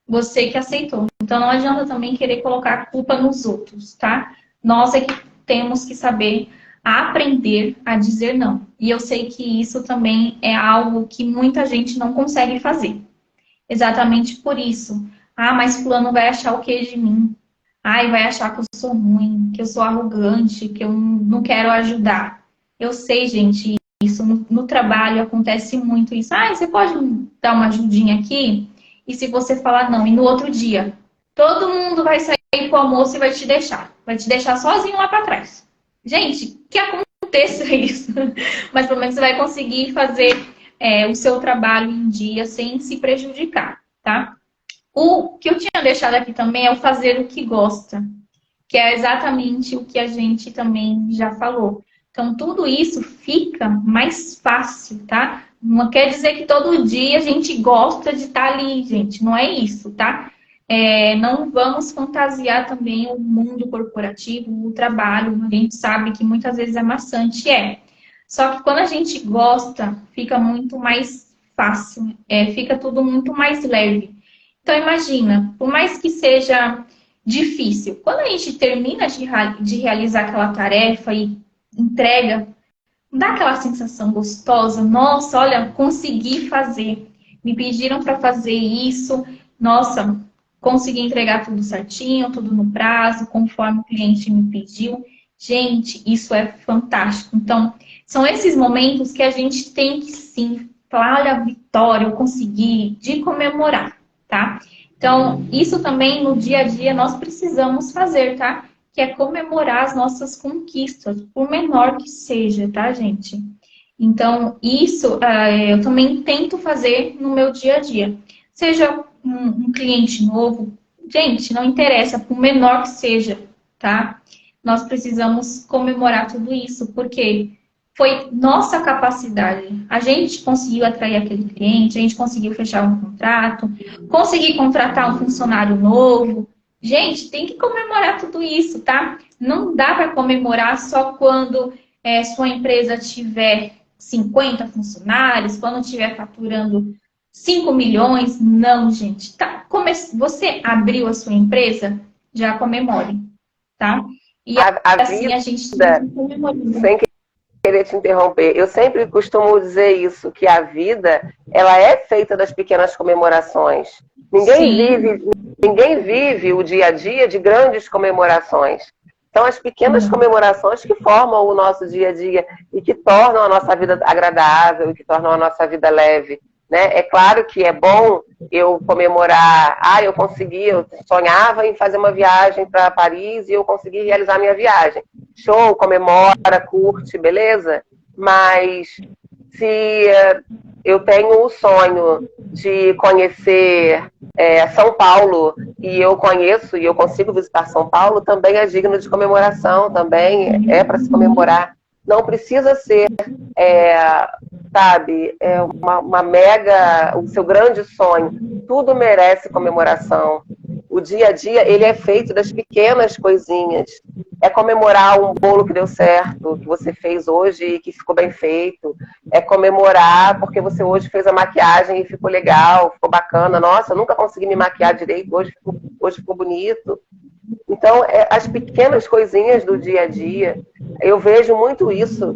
Você que aceitou. Então, não adianta também querer colocar a culpa nos outros, tá? Nós é que temos que saber aprender a dizer não. E eu sei que isso também é algo que muita gente não consegue fazer. Exatamente por isso. Ah, mas fulano vai achar o que de mim? Ai, vai achar que eu sou ruim, que eu sou arrogante, que eu não quero ajudar. Eu sei, gente, isso no trabalho acontece muito isso. Ah, você pode dar uma ajudinha aqui? E se você falar não, e no outro dia, todo mundo vai sair pro almoço e vai te deixar. Vai te deixar sozinho lá para trás. Gente, que aconteça isso. Mas pelo menos você vai conseguir fazer o seu trabalho em dia sem se prejudicar, tá? O que eu tinha deixado aqui também é o fazer o que gosta, que é exatamente o que a gente também já falou. Então, tudo isso fica mais fácil, tá? Não quer dizer que todo dia a gente gosta de estar ali, gente. Não é isso, tá? Não vamos fantasiar também o mundo corporativo, o trabalho. A gente sabe que muitas vezes é maçante, é. Só que quando a gente gosta, fica muito mais fácil, fica tudo muito mais leve. Então, imagina, por mais que seja difícil, quando a gente termina de realizar aquela tarefa e entrega, dá aquela sensação gostosa, nossa, olha, consegui fazer. Me pediram para fazer isso, nossa, consegui entregar tudo certinho, tudo no prazo, conforme o cliente me pediu. Gente, isso é fantástico. Então, são esses momentos que a gente tem que sim falar, olha, a vitória, eu consegui, de comemorar, tá? Então, isso também no dia a dia nós precisamos fazer, tá? Que é comemorar as nossas conquistas, por menor que seja, tá, gente? Então, isso eu também tento fazer no meu dia a dia. Seja um cliente novo, gente, não interessa, por menor que seja, tá? Nós precisamos comemorar tudo isso, porque foi nossa capacidade. A gente conseguiu atrair aquele cliente, a gente conseguiu fechar um contrato, conseguir contratar um funcionário novo. Gente, tem que comemorar tudo isso, tá? Não dá para comemorar só quando sua empresa tiver 50 funcionários, quando estiver faturando 5 milhões. Não, gente. Tá? Você abriu a sua empresa? Já comemore, tá? E A assim vida, a gente vai comemorando. sem querer te interromper, eu sempre costumo dizer isso, que a vida, ela é feita das pequenas comemorações. Ninguém Sim. vive, ninguém vive o dia a dia de grandes comemorações. São as pequenas Não. comemorações que formam o nosso dia a dia e que tornam a nossa vida agradável e que tornam a nossa vida leve. Né? É claro que é bom eu comemorar, eu consegui, eu sonhava em fazer uma viagem para Paris e eu consegui realizar minha viagem. Show, comemora, curte, beleza? Mas se eu tenho o sonho de conhecer São Paulo e eu conheço e eu consigo visitar São Paulo, também é digno de comemoração, também é para se comemorar. Não precisa ser, sabe, uma mega, o seu grande sonho. Tudo merece comemoração. O dia a dia, ele é feito das pequenas coisinhas. É comemorar um bolo que deu certo, que você fez hoje e que ficou bem feito. É comemorar porque você hoje fez a maquiagem e ficou legal, ficou bacana. Nossa, eu nunca consegui me maquiar direito, hoje ficou bonito. Então, as pequenas coisinhas do dia a dia, eu vejo muito isso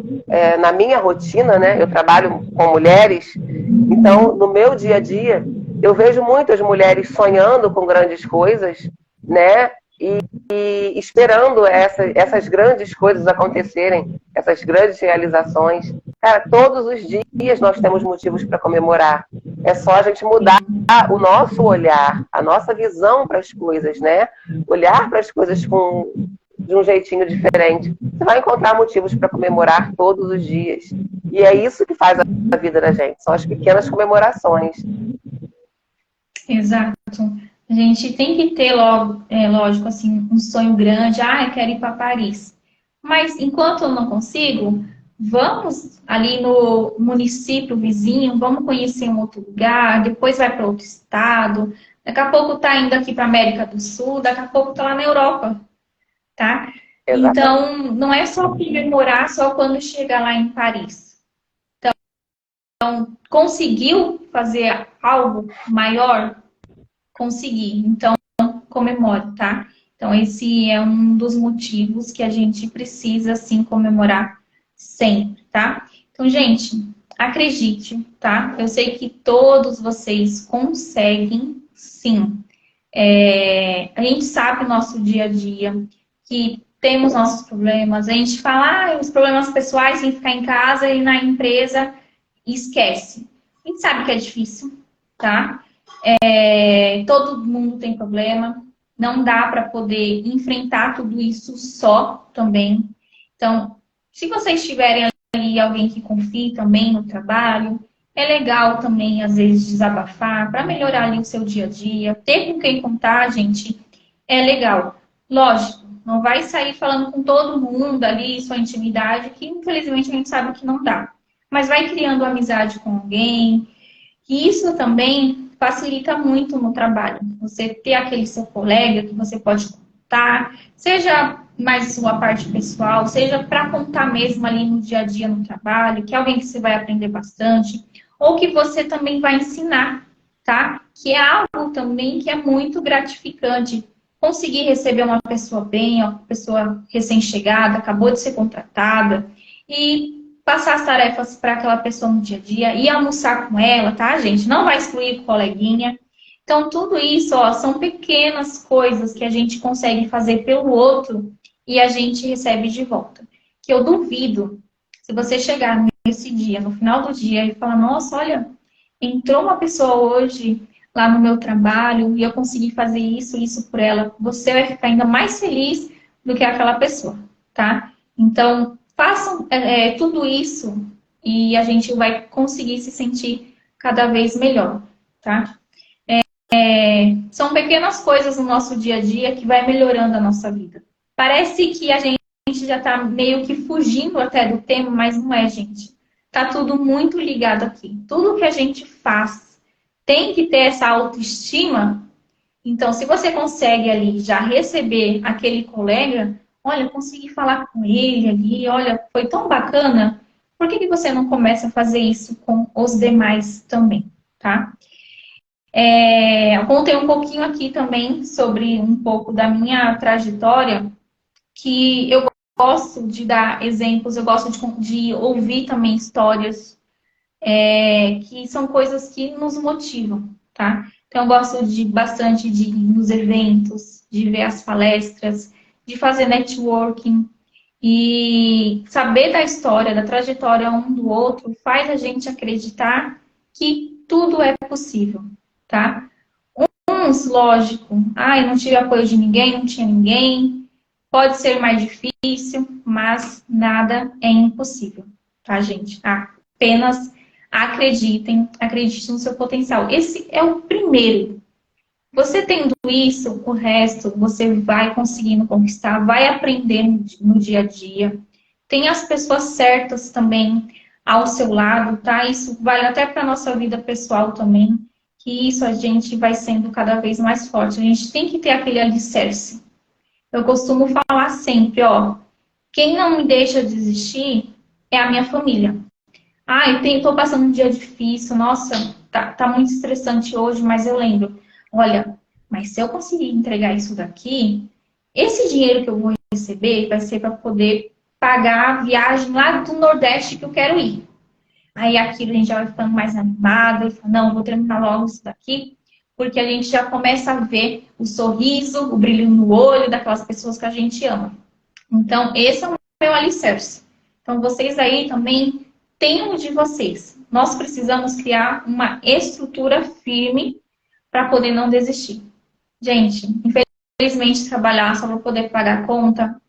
na minha rotina, né? Eu trabalho com mulheres, então, no meu dia a dia, eu vejo muitas mulheres sonhando com grandes coisas, né? E esperando essas grandes coisas acontecerem, essas grandes realizações. Cara, todos os dias nós temos motivos para comemorar. É só a gente mudar o nosso olhar, a nossa visão para as coisas, né? Olhar para as coisas de um jeitinho diferente. Você vai encontrar motivos para comemorar todos os dias. E é isso que faz a vida da gente, são as pequenas comemorações. Exato. A gente tem que ter, logo, lógico, assim, um sonho grande. Eu quero ir para Paris. Mas enquanto eu não consigo, vamos ali no município vizinho, vamos conhecer um outro lugar, depois vai para outro estado. Daqui a pouco tá indo aqui para América do Sul, daqui a pouco tá lá na Europa, tá? Exatamente. Então, não é só comemorar só quando chegar lá em Paris. Conseguiu fazer algo maior? Consegui. Então, comemore, tá? Então, esse é um dos motivos que a gente precisa, sim, comemorar sempre, tá? Então, gente, acredite, tá? Eu sei que todos vocês conseguem, sim. A gente sabe o nosso dia a dia, que temos nossos problemas. A gente fala, os problemas pessoais em ficar em casa e na empresa, e esquece. A gente sabe que é difícil, tá? Todo mundo tem problema, não dá para poder enfrentar tudo isso só também. Então, se vocês tiverem ali alguém que confie também no trabalho, é legal também, às vezes, desabafar para melhorar ali o seu dia a dia. Ter com quem contar, gente, é legal. Lógico, não vai sair falando com todo mundo ali, sua intimidade, que infelizmente a gente sabe que não dá. Mas vai criando amizade com alguém. E isso também facilita muito no trabalho. Você ter aquele seu colega que você pode contar, seja mais sua parte pessoal, seja para contar mesmo ali no dia a dia no trabalho, que é alguém que você vai aprender bastante, ou que você também vai ensinar, tá? Que é algo também que é muito gratificante. Conseguir receber uma pessoa bem, uma pessoa recém-chegada, acabou de ser contratada, e passar as tarefas para aquela pessoa no dia a dia e almoçar com ela, tá, gente? Não vai excluir o coleguinha. Então, tudo isso, ó, são pequenas coisas que a gente consegue fazer pelo outro e a gente recebe de volta. Que eu duvido, se você chegar nesse dia, no final do dia, e falar, nossa, olha, entrou uma pessoa hoje lá no meu trabalho e eu consegui fazer isso por ela, você vai ficar ainda mais feliz do que aquela pessoa, tá? Então, façam tudo isso e a gente vai conseguir se sentir cada vez melhor, tá? São pequenas coisas no nosso dia a dia que vai melhorando a nossa vida. Parece que a gente já está meio que fugindo até do tema, mas não é, gente. Tá tudo muito ligado aqui. Tudo que a gente faz tem que ter essa autoestima. Então, se você consegue ali já receber aquele colega, olha, eu consegui falar com ele ali, olha, foi tão bacana. Por que você não começa a fazer isso com os demais também, tá? Eu contei um pouquinho aqui também sobre um pouco da minha trajetória, que eu gosto de dar exemplos, eu gosto de ouvir também histórias, que são coisas que nos motivam, tá? Então, eu gosto bastante de ir nos eventos, de ver as palestras, de fazer networking. E saber da história, da trajetória um do outro, faz a gente acreditar que tudo é possível, tá? Uns, lógico, eu não tive apoio de ninguém, não tinha ninguém, pode ser mais difícil, mas nada é impossível, tá, gente? Apenas acreditem no seu potencial. Esse é o primeiro. Você tendo isso, o resto você vai conseguindo conquistar, vai aprendendo no dia a dia. Tem as pessoas certas também ao seu lado, tá? Isso vale até para a nossa vida pessoal também, que isso a gente vai sendo cada vez mais forte. A gente tem que ter aquele alicerce. Eu costumo falar sempre, ó, quem não me deixa desistir é a minha família. Eu tô passando um dia difícil, nossa, tá muito estressante hoje, mas eu lembro, olha, mas se eu conseguir entregar isso daqui, esse dinheiro que eu vou receber vai ser para poder pagar a viagem lá do Nordeste que eu quero ir. Aí aquilo a gente já vai ficando mais animado e fala, não, vou terminar logo isso daqui, porque a gente já começa a ver o sorriso, o brilho no olho daquelas pessoas que a gente ama. Então, esse é o meu alicerce. Então, vocês aí também têm o de vocês. Nós precisamos criar uma estrutura firme para poder não desistir. Gente, infelizmente, trabalhar só para poder pagar a conta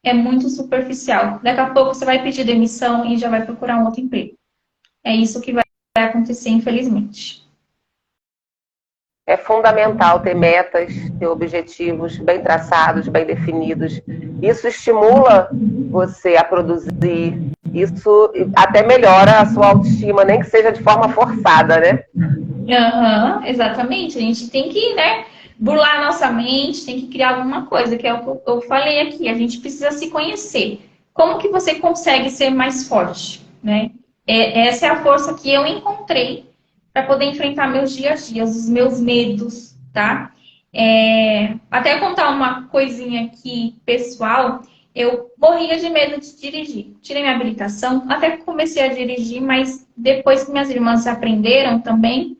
é muito superficial. Daqui a pouco você vai pedir demissão e já vai procurar um outro emprego. É isso que vai acontecer, infelizmente. É fundamental ter metas, ter objetivos bem traçados, bem definidos. Isso estimula você a produzir. Isso até melhora a sua autoestima, nem que seja de forma forçada, né? Exatamente. A gente tem que, burlar a nossa mente, tem que criar alguma coisa, que é o que eu falei aqui. A gente precisa se conhecer. Como que você consegue ser mais forte, né? Essa é a força que eu encontrei para poder enfrentar meus dias a dias, os meus medos, tá? Até contar uma coisinha aqui pessoal, eu morria de medo de dirigir. Tirei minha habilitação, até que comecei a dirigir, mas depois que minhas irmãs aprenderam também,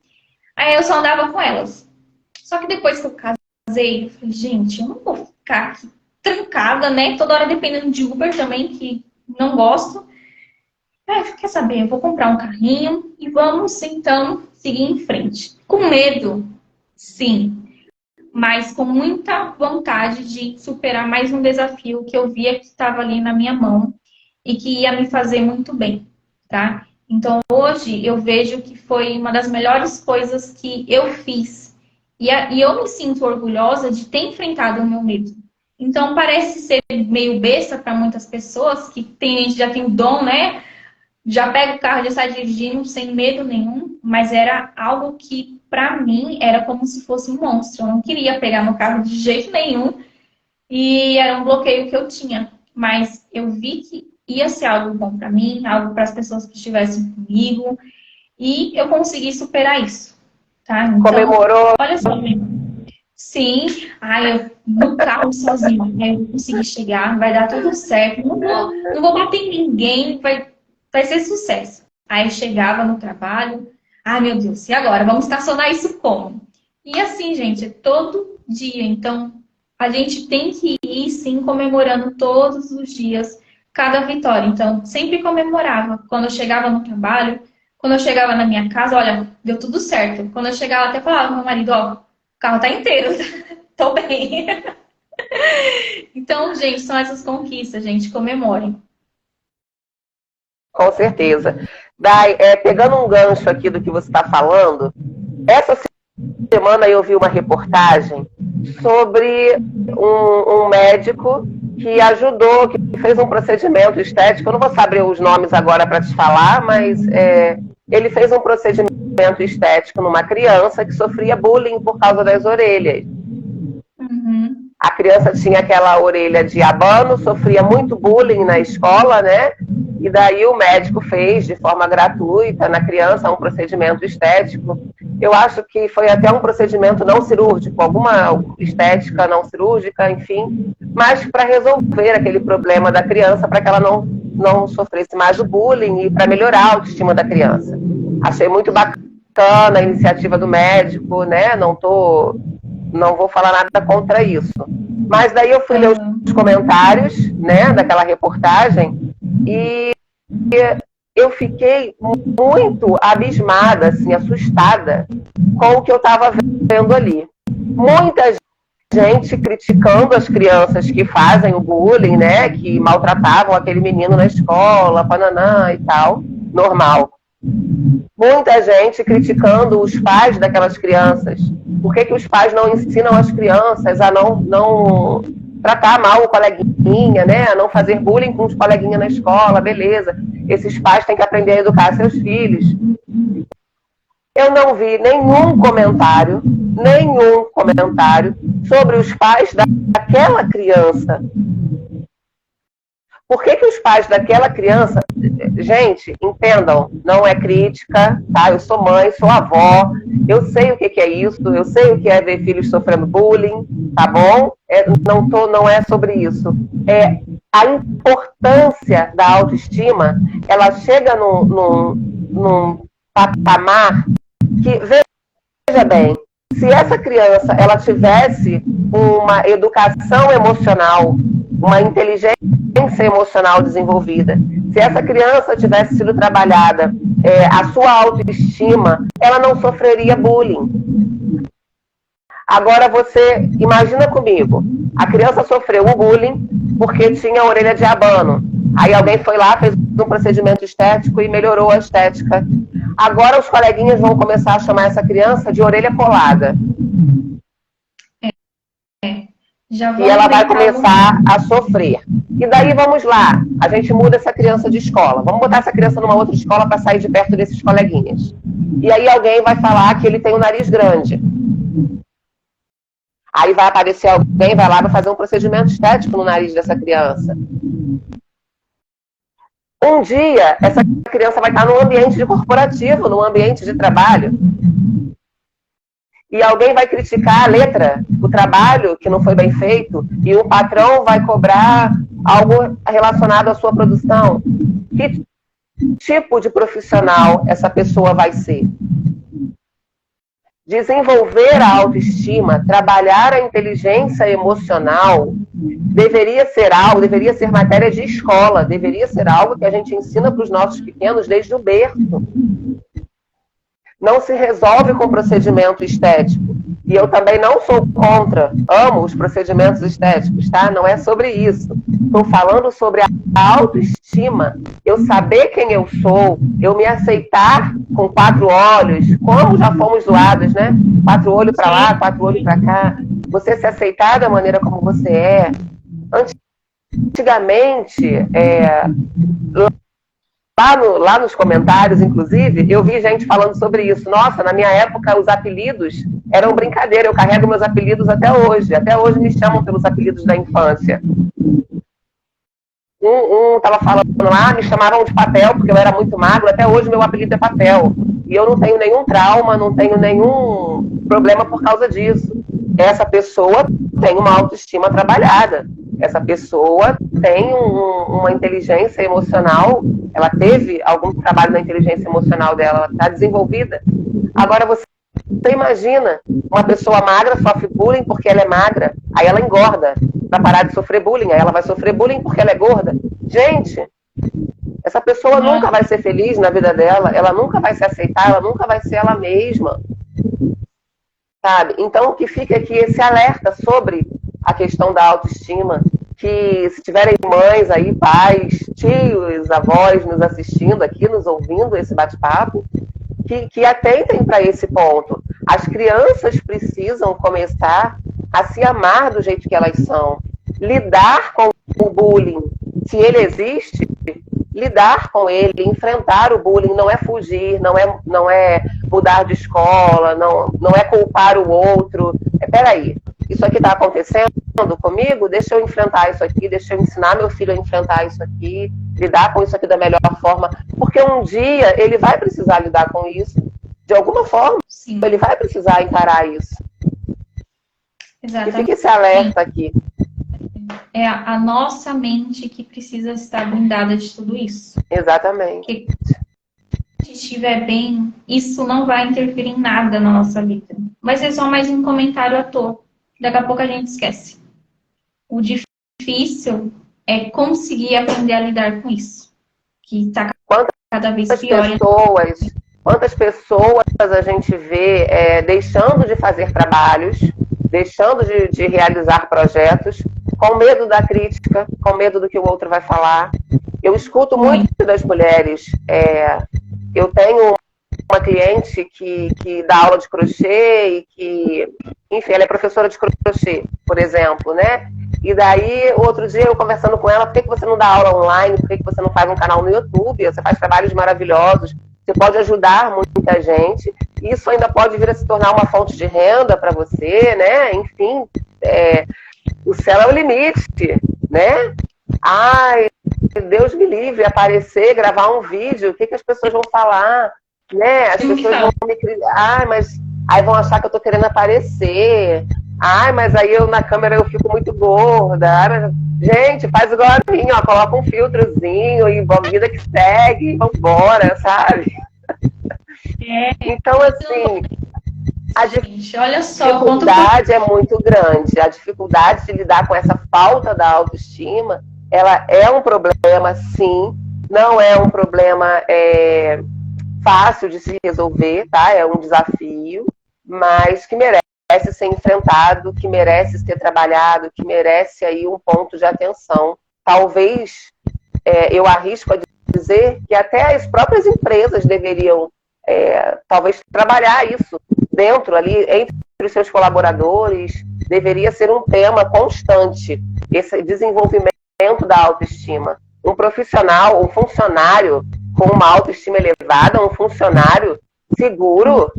aí eu só andava com elas. Só que depois que eu casei, eu falei, gente, eu não vou ficar aqui trancada, né? Toda hora dependendo de Uber também, que não gosto. Quer saber? Eu vou comprar um carrinho e vamos, então, seguir em frente. Com medo, sim, mas com muita vontade de superar mais um desafio que eu via que estava ali na minha mão e que ia me fazer muito bem, tá? Então, hoje eu vejo que foi uma das melhores coisas que eu fiz. E eu me sinto orgulhosa de ter enfrentado o meu medo. Então, parece ser meio besta para muitas pessoas, que tem gente que já tem o dom, né? Já pega o carro, já sai dirigindo sem medo nenhum, mas era algo que, para mim, era como se fosse um monstro. Eu não queria pegar no carro de jeito nenhum e era um bloqueio que eu tinha. Mas eu vi que ia ser algo bom para mim, algo para as pessoas que estivessem comigo, e eu consegui superar isso, tá? Então, Comemorou? olha só. Sim, eu no carro sozinho, aí eu vou conseguir chegar, vai dar tudo certo, não vou bater em ninguém, vai ser sucesso. Aí chegava no trabalho, meu Deus, e agora? Vamos estacionar isso como? E assim, gente, é todo dia. Então, a gente tem que ir, sim, comemorando todos os dias cada vitória. Então, sempre comemorava. Quando eu chegava no trabalho, quando eu chegava na minha casa, olha, deu tudo certo. Quando eu chegava, até falava pro meu marido, ó, o carro tá inteiro, tô bem. Então, gente, são essas conquistas, gente, comemorem. Com certeza. Dai, pegando um gancho aqui do que você está falando, essa semana eu vi uma reportagem sobre um médico que ajudou, que fez um procedimento estético. Eu não vou saber os nomes agora para te falar, mas ele fez um procedimento estético numa criança que sofria bullying por causa das orelhas. Uhum. A criança tinha aquela orelha de abano, sofria muito bullying na escola, né? E daí o médico fez de forma gratuita na criança um procedimento estético. Eu acho que foi até um procedimento não cirúrgico, alguma estética não cirúrgica, enfim, mas para resolver aquele problema da criança, para que ela não sofresse mais o bullying e para melhorar a autoestima da criança. Achei muito bacana a iniciativa do médico, né? Não vou falar nada contra isso. Mas daí eu fui ler os comentários, né, daquela reportagem e eu fiquei muito abismada, assim, assustada com o que eu estava vendo ali. Muita gente criticando as crianças que fazem o bullying, né, que maltratavam aquele menino na escola, pananã e tal, normal. Muita gente criticando os pais daquelas crianças. Por que os pais não ensinam as crianças a não tratar mal o coleguinha, né? A não fazer bullying com os coleguinhas na escola, beleza. Esses pais têm que aprender a educar seus filhos. Eu não vi nenhum comentário sobre os pais daquela criança. Por que os pais daquela criança... Gente, entendam, não é crítica, tá? Eu sou mãe, sou avó, eu sei o que é isso, eu sei o que é ver filhos sofrendo bullying, tá bom? Não é sobre isso. É a importância da autoestima, ela chega num patamar que, veja bem, se essa criança ela tivesse uma educação emocional, uma inteligência emocional desenvolvida, se essa criança tivesse sido trabalhada, a sua autoestima, ela não sofreria bullying. Agora você imagina comigo, a criança sofreu um bullying porque tinha a orelha de abano. Aí alguém foi lá, fez um procedimento estético e melhorou a estética. Agora os coleguinhas vão começar a chamar essa criança de orelha colada. E ela vai começar a sofrer. E daí vamos lá, a gente muda essa criança de escola. Vamos botar essa criança numa outra escola para sair de perto desses coleguinhas. E aí alguém vai falar que ele tem um nariz grande. Aí vai aparecer alguém, vai lá, vai fazer um procedimento estético no nariz dessa criança. Um dia, essa criança vai estar num ambiente corporativo, num ambiente de trabalho. E alguém vai criticar a letra, o trabalho que não foi bem feito, e o patrão vai cobrar algo relacionado à sua produção. Que tipo de profissional essa pessoa vai ser? Desenvolver a autoestima, trabalhar a inteligência emocional, deveria ser matéria de escola, deveria ser algo que a gente ensina para os nossos pequenos desde o berço. Não se resolve com procedimento estético. E eu também não sou contra, amo os procedimentos estéticos, tá? Não é sobre isso. Estou falando sobre a autoestima. Eu saber quem eu sou, eu me aceitar com 4 olhos, como já fomos zoados, né? 4 olhos para lá, 4 olhos para cá. Você se aceitar da maneira como você é. Antigamente, lá nos comentários, inclusive, eu vi gente falando sobre isso. Nossa, na minha época, os apelidos eram brincadeira. Eu carrego meus apelidos até hoje. Até hoje me chamam pelos apelidos da infância. Tava falando lá, me chamavam de Papel, porque eu era muito magro. Até hoje meu apelido é Papel. E eu não tenho nenhum trauma, não tenho nenhum problema por causa disso. Essa pessoa tem uma autoestima trabalhada. Essa pessoa tem uma inteligência emocional, ela teve algum trabalho na inteligência emocional dela, ela está desenvolvida. Agora você imagina, uma pessoa magra sofre bullying porque ela é magra, aí ela engorda para parar de sofrer bullying, aí ela vai sofrer bullying porque ela é gorda. Gente, essa pessoa nunca vai ser feliz na vida dela, ela nunca vai se aceitar, ela nunca vai ser ela mesma. Sabe? Então, o que fica aqui é esse alerta sobre a questão da autoestima, que se tiverem mães aí, pais, tios, avós nos assistindo aqui, nos ouvindo esse bate-papo, que atentem para esse ponto. As crianças precisam começar a se amar do jeito que elas são, lidar com o bullying, se ele existe, lidar com ele, enfrentar o bullying, não é fugir, não é mudar de escola, não é culpar o outro. Peraí, isso aqui está acontecendo comigo? Deixa eu enfrentar isso aqui, deixa eu ensinar meu filho a enfrentar isso aqui, lidar com isso aqui da melhor forma, porque um dia ele vai precisar lidar com isso, de alguma forma. Sim. Ele vai precisar encarar isso. Exatamente. E fica esse alerta aqui. É a nossa mente que precisa estar blindada de tudo isso. Exatamente. Porque se a gente estiver bem, isso não vai interferir em nada na nossa vida. Vai ser só mais um comentário à toa. Daqui a pouco a gente esquece. O difícil é conseguir aprender a lidar com isso. Que está cada vez pior. Quantas pessoas a gente vê deixando de fazer trabalhos, deixando de realizar projetos, com medo da crítica, com medo do que o outro vai falar. Eu escuto muito das mulheres. Eu tenho uma cliente que dá aula de crochê e que, enfim, ela é professora de crochê, por exemplo, né? E daí, outro dia, eu conversando com ela, por que você não dá aula online? Por que você não faz um canal no YouTube? Você faz trabalhos maravilhosos, você pode ajudar muita gente. Isso ainda pode vir a se tornar uma fonte de renda para você, né? Enfim, o céu é o limite, né? Ai, Deus me livre, aparecer, gravar um vídeo, o que as pessoas vão falar, né? As pessoas vão me criticar, ai, mas aí vão achar que eu tô querendo aparecer, ai, mas aí eu na câmera eu fico muito gorda. Ai, mas... Gente, faz igual a mim, ó, coloca um filtrozinho e vida que segue, vambora, sabe? Então, assim, olha só, a dificuldade é muito grande. A dificuldade de lidar com essa falta da autoestima, ela é um problema, sim. Não é um problema fácil de se resolver, tá? É um desafio, mas que merece ser enfrentado, que merece ser trabalhado, que merece aí um ponto de atenção. Talvez, eu arrisco a dizer que até as próprias empresas deveriam talvez trabalhar isso dentro ali, entre os seus colaboradores, deveria ser um tema constante, esse desenvolvimento da autoestima. Um profissional, um funcionário com uma autoestima elevada, um funcionário seguro,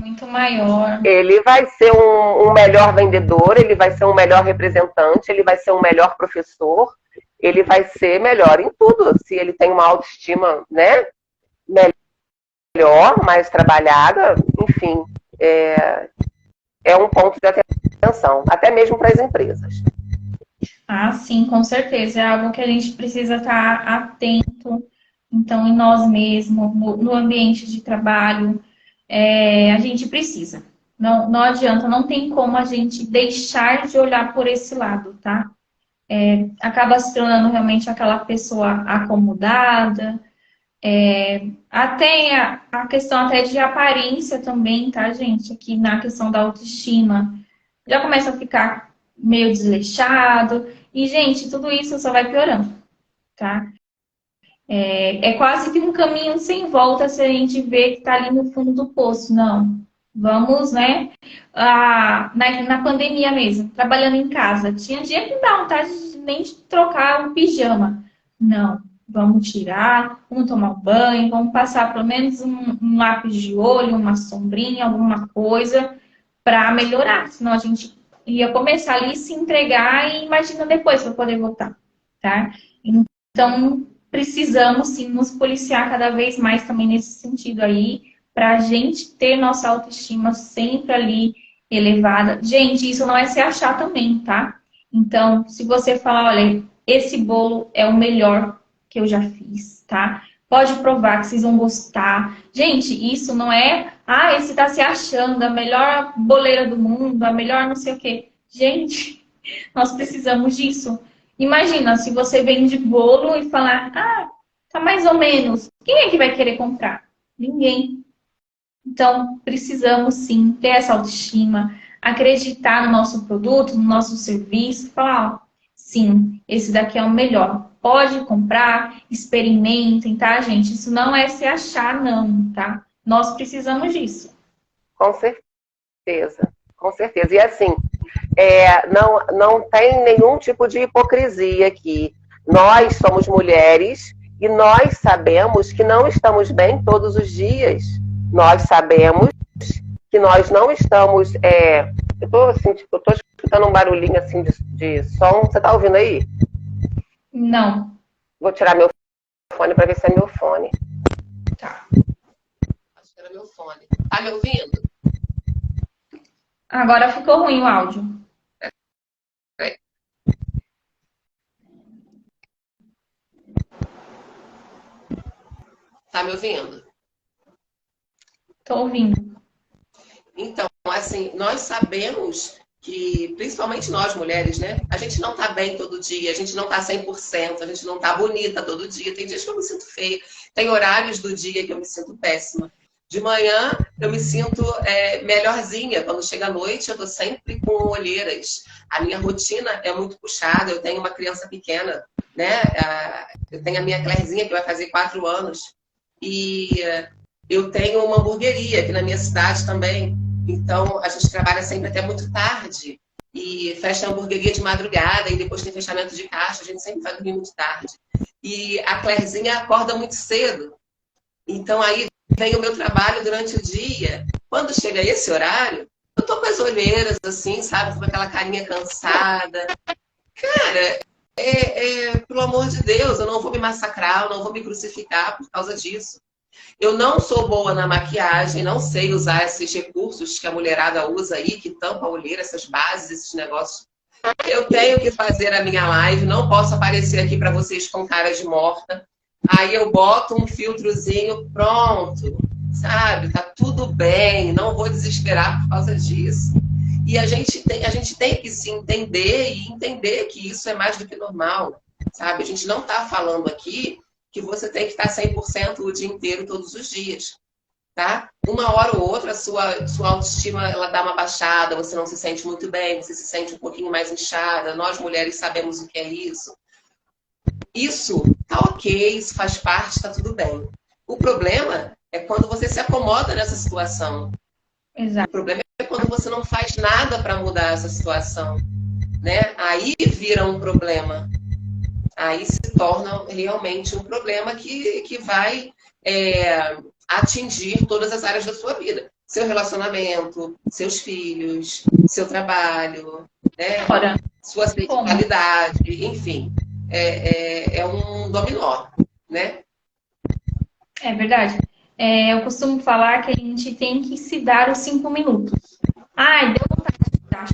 muito maior. Ele vai ser um melhor vendedor, ele vai ser um melhor representante, ele vai ser um melhor professor, ele vai ser melhor em tudo, se ele tem uma autoestima, né, melhor, mais trabalhada, enfim, é um ponto de atenção, até mesmo para as empresas. Ah, sim, com certeza. É algo que a gente precisa estar atento, então, em nós mesmos, no ambiente de trabalho, a gente precisa. Não adianta, não tem como a gente deixar de olhar por esse lado, tá? Acaba se tornando realmente aquela pessoa acomodada, Até a questão até de aparência também, tá, gente? Aqui na questão da autoestima. Já começa a ficar meio desleixado. E, gente, tudo isso só vai piorando, tá? É quase que um caminho sem volta se a gente vê que está ali no fundo do poço. Não. Vamos, né? Na pandemia mesmo, trabalhando em casa. Tinha dia que não dá vontade de nem de trocar o pijama. Não. Vamos tirar, vamos tomar um banho, vamos passar pelo menos um lápis de olho, uma sombrinha, alguma coisa para melhorar. Senão a gente ia começar ali a se entregar e imagina depois para poder voltar, tá? Então, precisamos sim nos policiar cada vez mais também nesse sentido aí, para a gente ter nossa autoestima sempre ali elevada. Gente, isso não é se achar também, tá? Então, se você falar, olha, esse bolo é o melhor que eu já fiz, tá? Pode provar que vocês vão gostar. Gente, isso não é, esse tá se achando a melhor boleira do mundo, a melhor não sei o quê. Gente, nós precisamos disso. Imagina, se você vende bolo e falar, tá mais ou menos. Quem é que vai querer comprar? Ninguém. Então, precisamos sim ter essa autoestima, acreditar no nosso produto, no nosso serviço, falar, sim, esse daqui é o melhor. Pode comprar, experimentem, tá, gente? Isso não é se achar, não, tá? Nós precisamos disso. Com certeza, com certeza. E assim, não tem nenhum tipo de hipocrisia aqui. Nós somos mulheres e nós sabemos que não estamos bem todos os dias. Nós sabemos que nós não estamos... eu tô escutando um barulhinho assim de som. Você tá ouvindo aí? Não. Vou tirar meu fone para ver se é meu fone. Tá. Acho que era meu fone. Tá me ouvindo? Agora ficou ruim o áudio. Tá me ouvindo? Tô ouvindo. Então, assim, nós sabemos que, principalmente nós mulheres, né? A gente não tá bem todo dia, a gente não tá 100%, a gente não tá bonita todo dia. Tem dias que eu me sinto feia, tem horários do dia que eu me sinto péssima. De manhã eu me sinto melhorzinha, quando chega a noite eu tô sempre com olheiras. A minha rotina é muito puxada, eu tenho uma criança pequena, né? Eu tenho a minha Clairezinha que vai fazer 4 anos e eu tenho uma hamburgueria aqui na minha cidade também. Então, a gente trabalha sempre até muito tarde e fecha a hamburgueria de madrugada e depois tem fechamento de caixa, a gente sempre vai dormir muito tarde. E a Clairezinha acorda muito cedo. Então, aí vem o meu trabalho durante o dia. Quando chega esse horário, eu tô com as olheiras, assim, sabe? Com aquela carinha cansada. Cara, pelo amor de Deus, eu não vou me massacrar, eu não vou me crucificar por causa disso. Eu não sou boa na maquiagem, não sei usar esses recursos que a mulherada usa aí, que tampa a olheira, essas bases, esses negócios. Eu tenho que fazer a minha live, não posso aparecer aqui para vocês com cara de morta. Aí eu boto um filtrozinho, pronto, sabe? Tá tudo bem, não vou desesperar por causa disso. E a gente tem que se entender e entender que isso é mais do que normal, sabe? A gente não tá falando aqui que você tem que estar 100% o dia inteiro, todos os dias, tá? Uma hora ou outra, a sua autoestima, ela dá uma baixada, você não se sente muito bem, você se sente um pouquinho mais inchada. Nós, mulheres, sabemos o que é isso. Isso tá ok, isso faz parte, tá tudo bem. O problema é quando você se acomoda nessa situação. Exato. O problema é quando você não faz nada para mudar essa situação, né? Aí vira um problema. Aí se torna realmente um problema que vai atingir todas as áreas da sua vida. Seu relacionamento, seus filhos, seu trabalho, né? Sua sexualidade, enfim. É um dominó, né? É verdade. Eu costumo falar que a gente tem que se dar os 5 minutos. Ai, deu vontade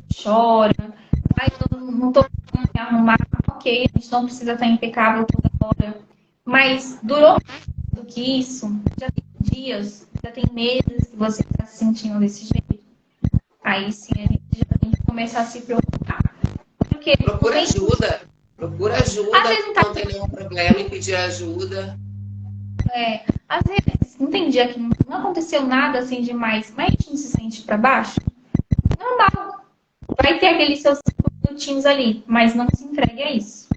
de chorar, chora. Ai, eu não tô me arrumar. Ok, a gente não precisa estar impecável toda hora. Mas durou mais do que isso. Já tem dias, já tem meses que você está se sentindo desse jeito. Aí sim a gente já tem que começar a se preocupar. Porque Procura ajuda. Procura ajuda, às vezes não tem nenhum problema em pedir ajuda. Às vezes, não tem dia que não aconteceu nada assim demais, mas a gente não se sente para baixo. Normal. Vai ter aqueles seus 5 minutinhos ali, mas não se entregue a isso.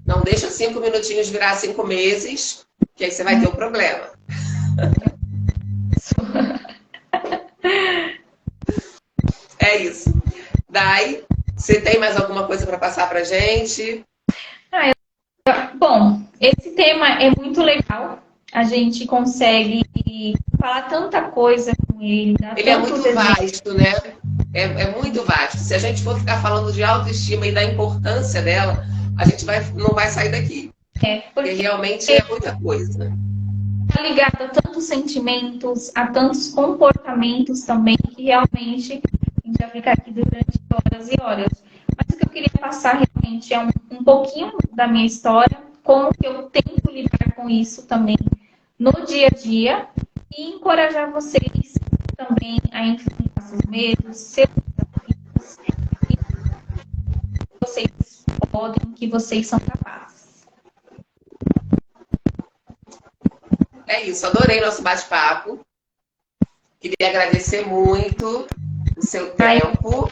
Não deixa 5 minutinhos virar 5 meses, que aí você vai ter um problema. É isso. Dai, você tem mais alguma coisa para passar para gente? Bom, esse tema é muito legal. A gente consegue falar tanta coisa com ele. Ele é muito vasto, né? É muito vasto. Se a gente for ficar falando de autoestima e da importância dela, a gente não vai sair daqui. Porque realmente é muita coisa. Está ligado a tantos sentimentos, a tantos comportamentos também, que realmente a gente vai ficar aqui durante horas e horas. Mas o que eu queria passar realmente é um pouquinho da minha história, como que eu tento lidar com isso também no dia a dia e encorajar vocês também a enfrentar seus medos, seus desafios, que vocês podem, que vocês são capazes. É isso, adorei nosso bate-papo. Queria agradecer muito o seu tempo.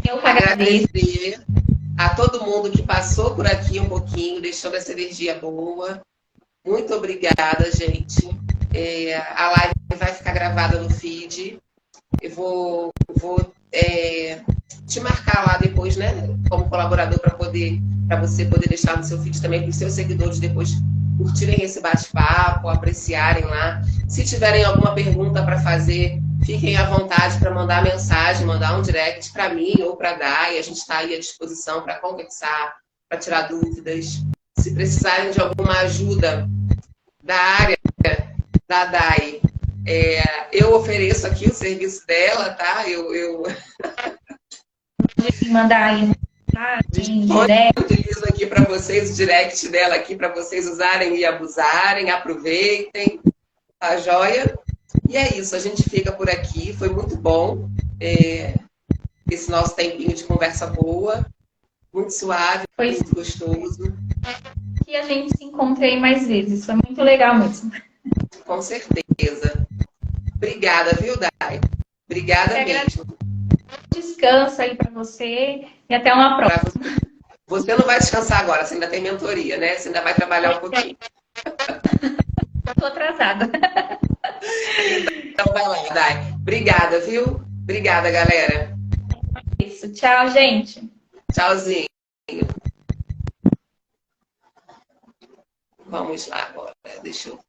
Eu que agradeço. Agradecer a todo mundo que passou por aqui um pouquinho, deixando essa energia boa. Muito obrigada, gente. A live vai ficar gravada no feed. Eu vou te marcar lá depois, né? Como colaborador para você poder deixar no seu feed também para os seus seguidores depois curtirem esse bate-papo, apreciarem lá. Se tiverem alguma pergunta para fazer, fiquem à vontade para mandar mensagem, mandar um direct para mim ou para a Dai. A gente está aí à disposição para conversar, para tirar dúvidas. Se precisarem de alguma ajuda da área da Dai, eu ofereço aqui o serviço dela, tá? Eu mandar aí utilizo aqui para vocês o direct dela aqui para vocês usarem e abusarem, aproveitem, tá joia? E é isso, a gente fica por aqui, foi muito bom esse nosso tempinho de conversa boa, muito suave, muito gostoso. Que a gente se encontre aí mais vezes, foi muito legal mesmo. Com certeza. Obrigada, viu, Dai? Obrigada mesmo. Descansa aí para você e até uma próxima. Você não vai descansar agora, você ainda tem mentoria, né? Você ainda vai trabalhar um pouquinho. Estou atrasada. Então vai lá, Dai. Obrigada, viu? Obrigada, galera. Isso. Tchau, gente. Tchauzinho. Vamos lá agora. Deixa eu